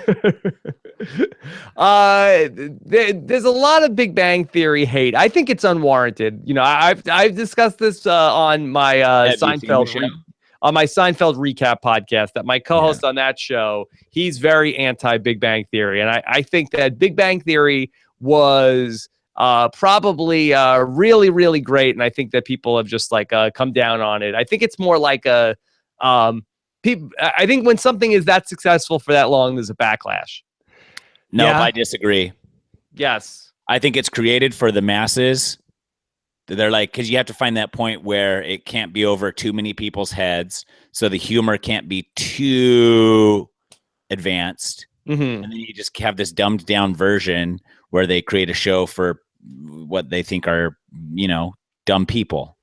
There's a lot of Big Bang Theory hate. I think it's unwarranted. I've discussed this on my Seinfeld recap podcast. That my co-host on that show, he's very anti Big Bang Theory, and I think that Big Bang Theory was probably really, really great, and I think that people have just like come down on it. I think it's more like I think when something is that successful for that long, there's a backlash. No, I disagree. Yes, I think it's created for the masses. They're like, because you have to find that point where it can't be over too many people's heads, so the humor can't be too advanced. Mm-hmm. And then you just have this dumbed down version where they create a show for what they think are, dumb people.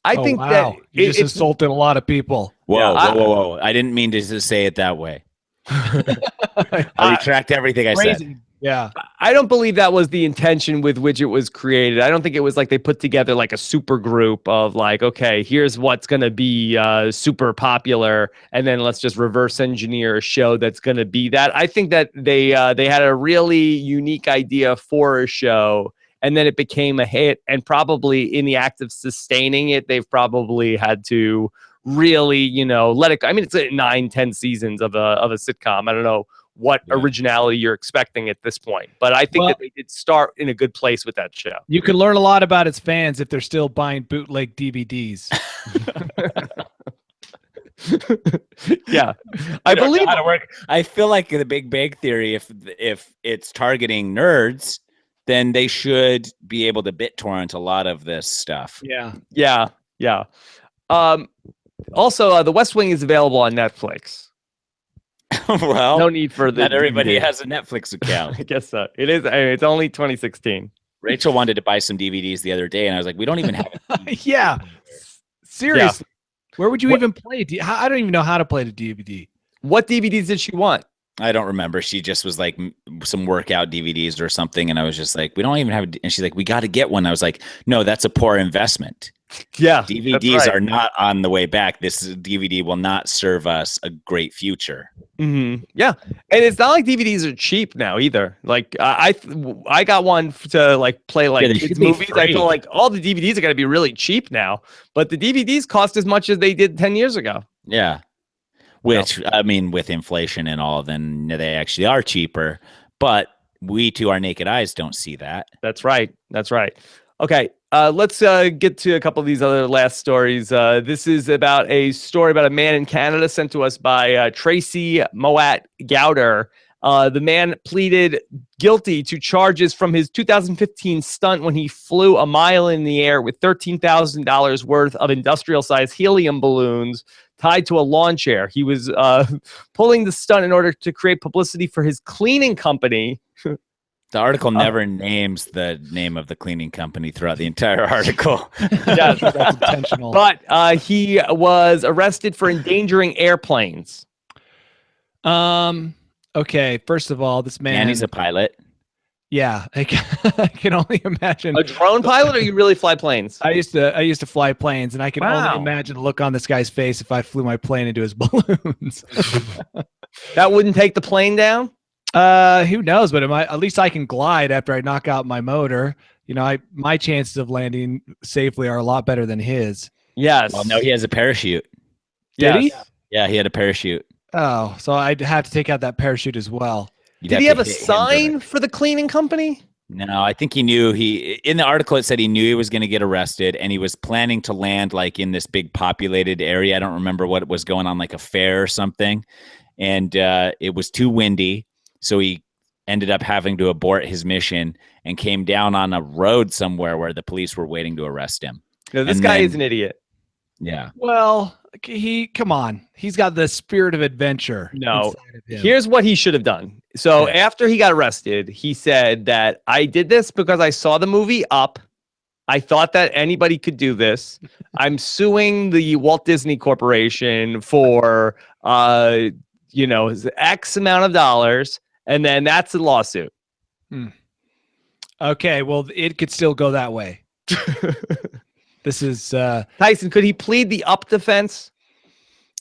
I think that you just insulted a lot of people. Whoa. I didn't mean to just say it that way. I retract everything I said. Yeah. I don't believe that was the intention with which it was created. I don't think it was like they put together like a super group of like, okay, here's what's going to be super popular, and then let's just reverse engineer a show that's going to be that. I think that they had a really unique idea for a show, and then it became a hit, and probably in the act of sustaining it, they've probably had to really, let it go. I mean, it's 9-10 seasons of a sitcom. I don't know what originality you're expecting at this point, but I think that they did start in a good place with that show. You can learn a lot about its fans if they're still buying bootleg DVDs. Yeah, I believe how to work. I feel like the Big Bang Theory, if it's targeting nerds, then they should be able to BitTorrent a lot of this stuff. Yeah. Also, The West Wing is available on Netflix. Well, no need for not everybody has a Netflix account. I guess so. It is. It's only 2016. Rachel wanted to buy some DVDs the other day, and I was like, we don't even have it. Yeah. Seriously. Yeah. Where would you even play? I don't even know how to play the DVD. What DVDs did she want? I don't remember. She just was like some workout DVDs or something. And I was just like, we don't even have, and she's like, we got to get one. I was like, no, that's a poor investment. Yeah. DVDs are not on the way back. This DVD will not serve us a great future. Mm-hmm. Yeah. And it's not like DVDs are cheap now either. Like I got one to like play like kids movies. I feel like all the DVDs are going to be really cheap now, but the DVDs cost as much as they did 10 years ago. Yeah. Which, I mean, with inflation and all, then they actually are cheaper. But we, to our naked eyes, don't see that. That's right. That's right. Okay. Let's get to a couple of these other last stories. This is about a story about a man in Canada sent to us by Tracy Moat Gowder. The man pleaded guilty to charges from his 2015 stunt when he flew a mile in the air with $13,000 worth of industrial-sized helium balloons tied to a lawn chair. He was pulling the stunt in order to create publicity for his cleaning company. The article never names the name of the cleaning company throughout the entire article. Yeah, That's intentional. But he was arrested for endangering airplanes. Okay, first of all, this man. And he's a pilot. Yeah, I can only imagine. A drone pilot, or you really fly planes? I used to fly planes, and I can Wow. only imagine the look on this guy's face if I flew my plane into his balloons. That wouldn't take the plane down? Who knows? But at least I can glide after I knock out my motor. You know, my chances of landing safely are a lot better than his. Yes. Well, no, he has a parachute. Did he? Yeah, he had a parachute. Oh, so I'd have to take out that parachute as well. You'd Did he to have a hit him sign direct. for the cleaning company? No, I think he knew in the article it said he knew he was going to get arrested and he was planning to land like in this big populated area. I don't remember what was going on, like a fair or something. And it was too windy. So he ended up having to abort his mission and came down on a road somewhere where the police were waiting to arrest him. No, this And guy then- is an idiot. Yeah. Well, come on. He's got the spirit of adventure. No. inside of him. Here's what he should have done. So Yeah. after he got arrested, he said that I did this because I saw the movie Up. I thought that anybody could do this. I'm suing the Walt Disney Corporation for X amount of dollars, and then that's a lawsuit. Okay, well, it could still go that way. This is Tyson, could he plead the Up defense?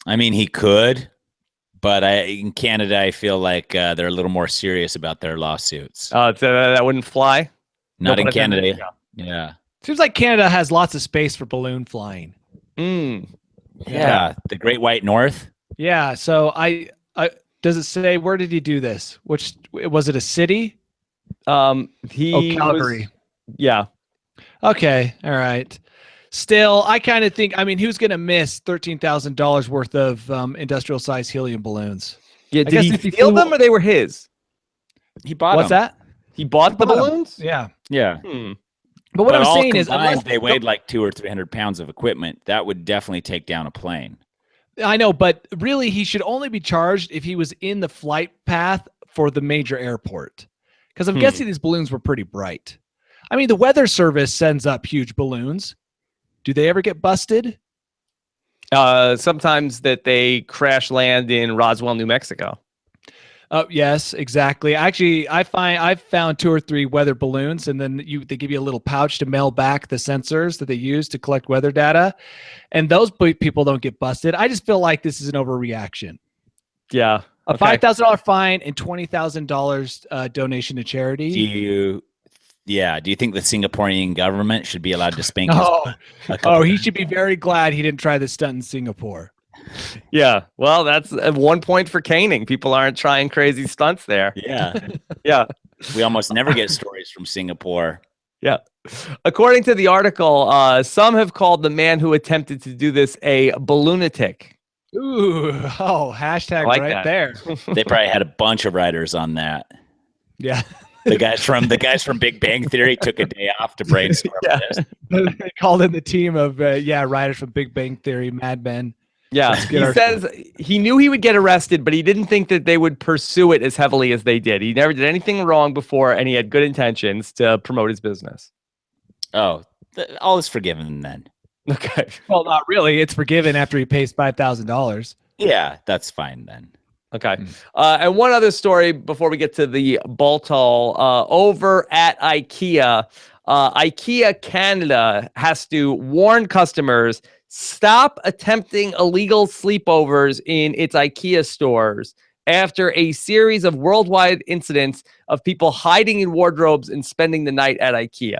I mean, he could, but in Canada, I feel like they're a little more serious about their lawsuits. So that wouldn't fly. Not No in pun Canada. intended. Yeah. seems like Canada has lots of space for balloon flying. Yeah. The Great White North. Yeah, so I does it say where did he do this? Which was it a city? He Calgary. Yeah. Okay, all right. Still, I kind of think. I mean, who's going to miss $13,000 worth of industrial-sized helium balloons? Yeah. I Did guess he if he steal flew- them or they were his? He bought What's them. that? He bought the bought 'em. balloons? Yeah, Yeah. but what I'm all saying is, combined, unless they weighed like 200 or 300 pounds of equipment. That would definitely take down a plane. I know, but really, he should only be charged if he was in the flight path for the major airport. Because I'm guessing these balloons were pretty bright. I mean, the weather service sends up huge balloons. Do they ever get busted? Sometimes that they crash land in Roswell, New Mexico. Yes, exactly. Actually, I've found 2 or 3 weather balloons, and then they give you a little pouch to mail back the sensors that they use to collect weather data, and those people don't get busted. I just feel like this is an overreaction. Yeah. A $5,000 fine and $20,000 donation to charity. Do you think the Singaporean government should be allowed to spank his He should be very glad he didn't try this stunt in Singapore. Yeah. Well, that's 1 point for caning. People aren't trying crazy stunts there. Yeah. Yeah. We almost never get stories from Singapore. Yeah. According to the article, some have called the man who attempted to do this a balloonatic. Ooh, hashtag I like right that. there. They probably had a bunch of writers on that. Yeah. The guys from Big Bang Theory took a day off to brainstorm Yeah. this. They called in the team of writers from Big Bang Theory, Mad Men. Yeah. Let's get He our- says he knew he would get arrested, but he didn't think that they would pursue it as heavily as they did. He never did anything wrong before, and he had good intentions to promote his business. Oh, all is forgiven then. Okay. Well, not really. It's forgiven after he pays $5,000. Yeah, that's fine then. Okay. And one other story before we get to the Baltall. Over at Ikea, Ikea Canada has to warn customers, stop attempting illegal sleepovers in its Ikea stores after a series of worldwide incidents of people hiding in wardrobes and spending the night at Ikea.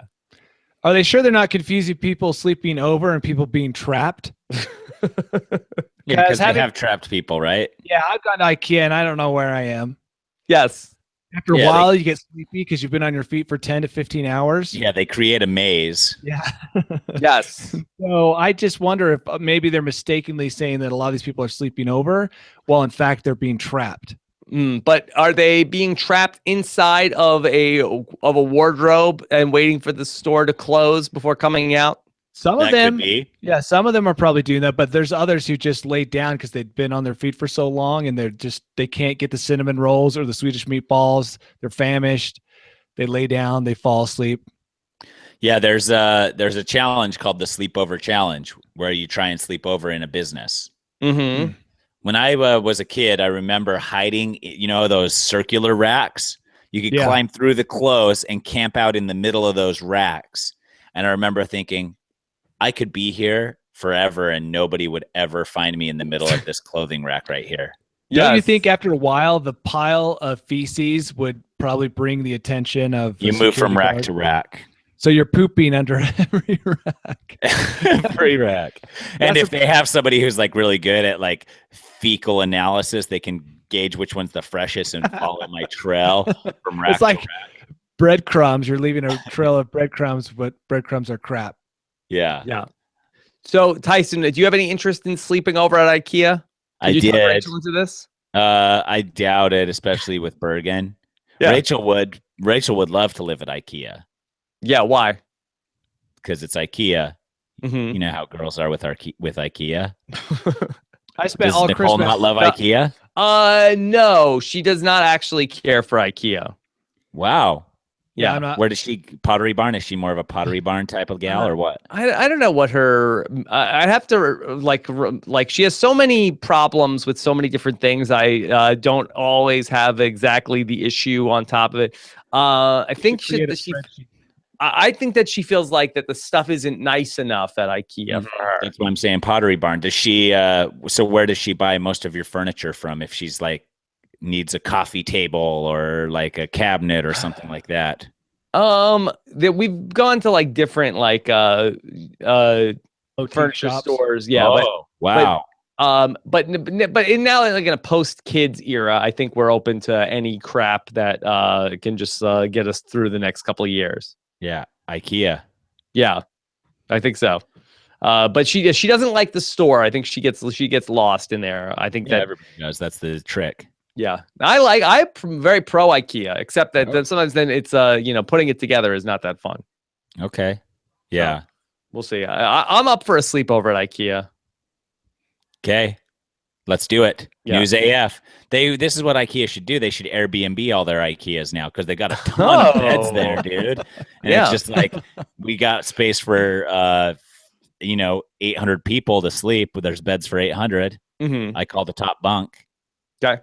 Are they sure they're not confusing people sleeping over and people being trapped? Yeah, because they have trapped people, right? Yeah, I've gone to Ikea and I don't know where I am. Yes. After a while, you get sleepy because you've been on your feet for 10 to 15 hours. Yeah, they create a maze. Yeah. Yes. So I just wonder if maybe they're mistakenly saying that a lot of these people are sleeping over, while in fact they're being trapped. But are they being trapped inside of a wardrobe and waiting for the store to close before coming out? Some of them, could be. Yeah, some of them are probably doing that, but there's others who just laid down because they've been on their feet for so long and they can't get the cinnamon rolls or the Swedish meatballs. They're famished. They lay down, they fall asleep. Yeah, there's a challenge called the sleepover challenge where you try and sleep over in a business. Mm-hmm. When I was a kid, I remember hiding, those circular racks. You could climb through the clothes and camp out in the middle of those racks. And I remember thinking, I could be here forever and nobody would ever find me in the middle of this clothing rack right here. Don't you think after a while the pile of feces would probably bring the attention of you move from rack to rack? So you're pooping under every rack. Every rack. And if they have somebody who's like really good at like fecal analysis, they can gauge which one's the freshest and follow my trail from rack it's like to rack. Breadcrumbs. You're leaving a trail of breadcrumbs, but breadcrumbs are crap. Yeah. Yeah. So Tyson, do you have any interest in sleeping over at IKEA? I did. Talk Rachel into this? I doubt it, especially with Bergen. Yeah. Rachel would love to live at IKEA. Yeah, why? Because it's IKEA. Mm-hmm. You know how girls are with IKEA. I spent Does all Nicole Christmas. not love IKEA? No, she does not actually care for IKEA. Wow. Yeah, I'm not. Where does she Pottery Barn? Is she more of a Pottery Barn type of gal or what? I don't know what her. I'd have to like. She has so many problems with so many different things. I don't always have exactly the issue on top of it. I think I think that she feels like that the stuff isn't nice enough at IKEA for her. That's what I'm saying. Pottery Barn. Does she? So where does she buy most of your furniture from? If she's like needs a coffee table or like a cabinet or something like that. That we've gone to like different like furniture shops. stores. Yeah. Wow. But in now like in a post kids era, I think we're open to any crap that can just get us through the next couple of years. Yeah, IKEA. Yeah, I think so. But she doesn't like the store. I think she gets lost in there. I think that everybody does. That's the trick. Yeah, I'm very pro IKEA, except that sometimes then it's putting it together is not that fun. Okay. Yeah. We'll see. I'm up for a sleepover at IKEA. Okay. Let's do it. Yeah. News AF. This is what IKEA should do. They should Airbnb all their IKEAs now because they got a ton of beds there, dude. And it's just like we got space for 800 people to sleep, but there's beds for 800. Mm-hmm. I call the top bunk. Okay.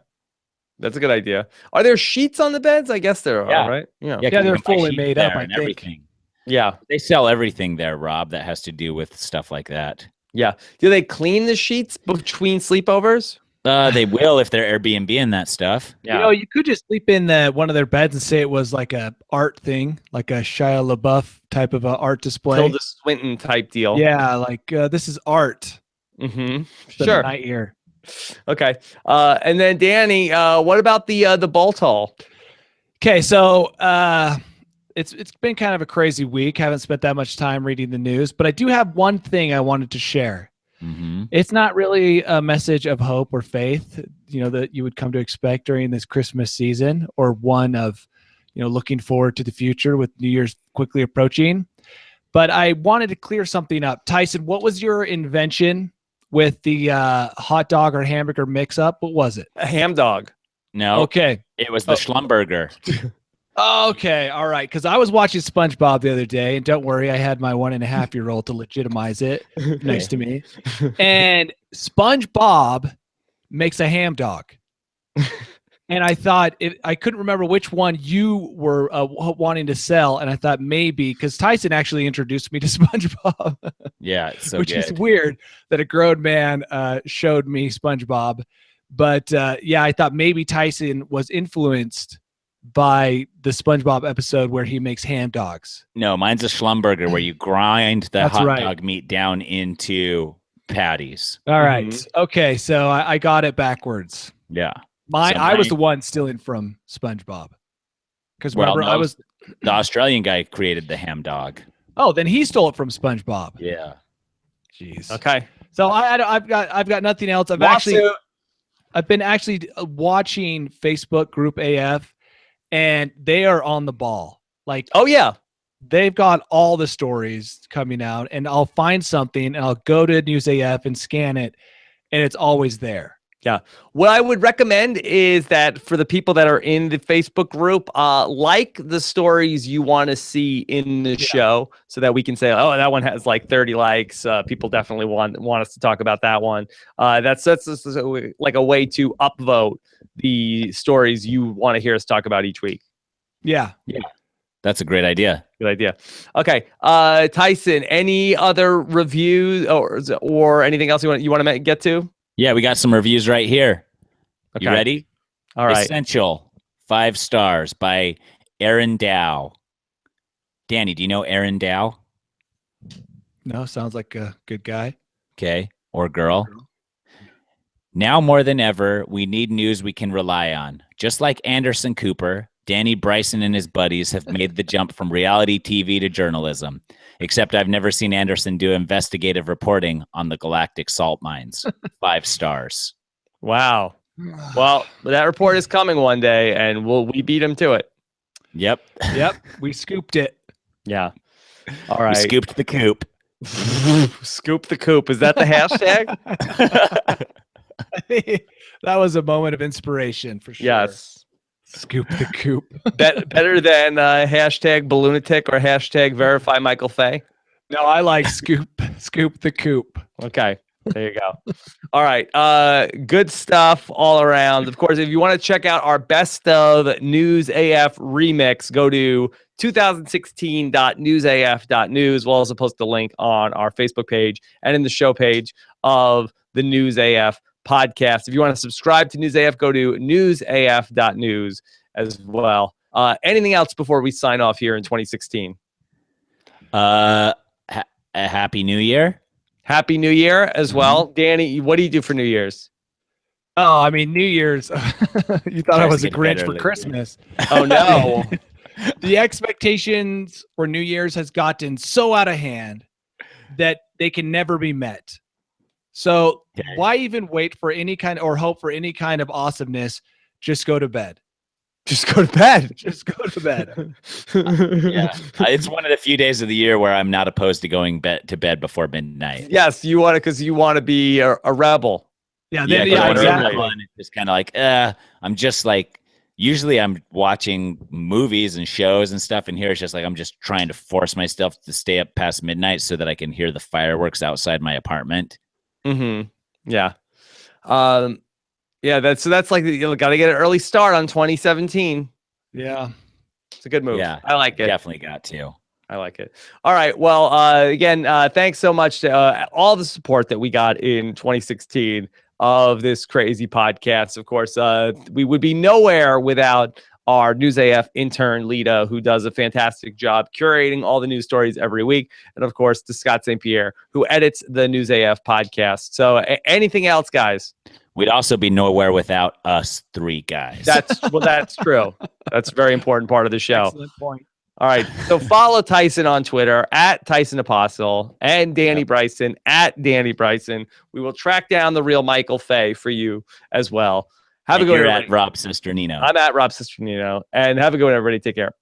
That's a good idea. Are there sheets on the beds? I guess there are, right? Yeah, they're fully made up, I think. Everything. Yeah. They sell everything there, Rob, that has to do with stuff like that. Yeah. Do they clean the sheets between sleepovers? They will if they're Airbnb-ing that stuff. Yeah. You could just sleep in one of their beds and say it was like a art thing, like a Shia LaBeouf type of a art display. Tilda Swinton type deal. Yeah, like this is art. Mm-hmm. Sure. Night here. Okay. And then Danny, what about the Baltall? Okay, so it's been kind of a crazy week. Haven't spent that much time reading the news, but I do have one thing I wanted to share. Mm-hmm. It's not really a message of hope or faith, that you would come to expect during this Christmas season, or one of, looking forward to the future with New Year's quickly approaching. But I wanted to clear something up. Tyson, what was your invention with the hot dog or hamburger mix-up? What was it? A ham dog. No. Okay. It was the Schlumberger. Okay. All right. Because I was watching SpongeBob the other day, and don't worry, I had my 1.5-year-old to legitimize it next to me. And SpongeBob makes a ham dog. And I thought I couldn't remember which one you were wanting to sell, and I thought maybe because Tyson actually introduced me to SpongeBob, Yeah, it's so which good. is weird that a grown man showed me SpongeBob. But yeah, I thought maybe Tyson was influenced by the SpongeBob episode where he makes ham dogs. No, mine's a Schlumberger where you grind the That's hot right. dog meat down into patties. All right. Okay, so I got it backwards. Yeah. I was the one stealing from SpongeBob. Because remember, no, I was the Australian guy created the ham dog. Oh, then he stole it from SpongeBob. Yeah. Jeez. Okay. So I've got nothing else. I've been actually watching Facebook Group AF, and they are on the ball. Like, oh yeah, they've got all the stories coming out, and I'll find something and I'll go to News AF and scan it, and it's always there. Yeah. What I would recommend is that for the people that are in the Facebook group, like the stories you want to see in the show so that we can say, oh, that one has like 30 likes. People definitely want us to talk about that one. That's like a way to upvote the stories you want to hear us talk about each week. Yeah. Yeah. That's a great idea. Good idea. Okay. Tyson, any other reviews or anything else you want to get to? Yeah, we got some reviews right here. Okay. You ready? All right. Essential, 5 stars by Aaron Dow. Danny, do you know Aaron Dow? No, sounds like a good guy. Okay. Or girl. Now more than ever, we need news we can rely on. Just like Anderson Cooper, Danny Bryson and his buddies have made the jump from reality TV to journalism. Except I've never seen Anderson do investigative reporting on the galactic salt mines. 5 stars. Wow. Well, that report is coming one day, and we beat him to it. Yep. Yep. We scooped it. Yeah. All right. We scooped the coop. Scoop the coop. Is that the hashtag? That was a moment of inspiration for sure. Yes. Scoop the coop. Better than hashtag Balloonatic or hashtag verify Michael Fay. No, I like scoop the coop. Okay. There you go. All right. Good stuff all around. Of course, if you want to check out our best of News AF remix, go to 2016.newsaf.news. We'll also post the link on our Facebook page and in the show page of the News AF podcast. If you want to subscribe to News AF, go to newsaf.news as well. Anything else before we sign off here in 2016? A happy New Year. Happy New Year as well. Danny, what do you do for New Year's? Oh, I mean, New Year's. You thought I was a Grinch for Christmas. Oh, no. The expectations for New Year's has gotten so out of hand that they can never be met. So why even wait for any kind or hope for any kind of awesomeness? Just go to bed. Just go to bed. Just go to bed. Yeah. It's one of the few days of the year where I'm not opposed to going to bed before midnight. Yes, you want to because you want to be a rebel. Yeah, exactly. It's just kind of like, I'm just like, usually I'm watching movies and shows and stuff, and here it's just like I'm just trying to force myself to stay up past midnight so that I can hear the fireworks outside my apartment. Mm-hmm. Yeah. Yeah, that's like you got to get an early start on 2017. Yeah. It's a good move. Yeah. I like it. Definitely got to. I like it. All right. Well, again, thanks so much to all the support that we got in 2016 of this crazy podcast. Of course, we would be nowhere without our News AF intern, Lita, who does a fantastic job curating all the news stories every week. And of course, to Scott St. Pierre, who edits the News AF podcast. So anything else, guys? We'd also be nowhere without us 3 guys. That's true. That's a very important part of the show. Excellent point. All right. So follow Tyson on Twitter at Tyson Apostle and Danny Bryson at Danny Bryson. We will track down the real Michael Fay for you as well. Have a good one. At Rob Sisternino. I'm at Rob Sisternino. And have a good one, everybody. Take care.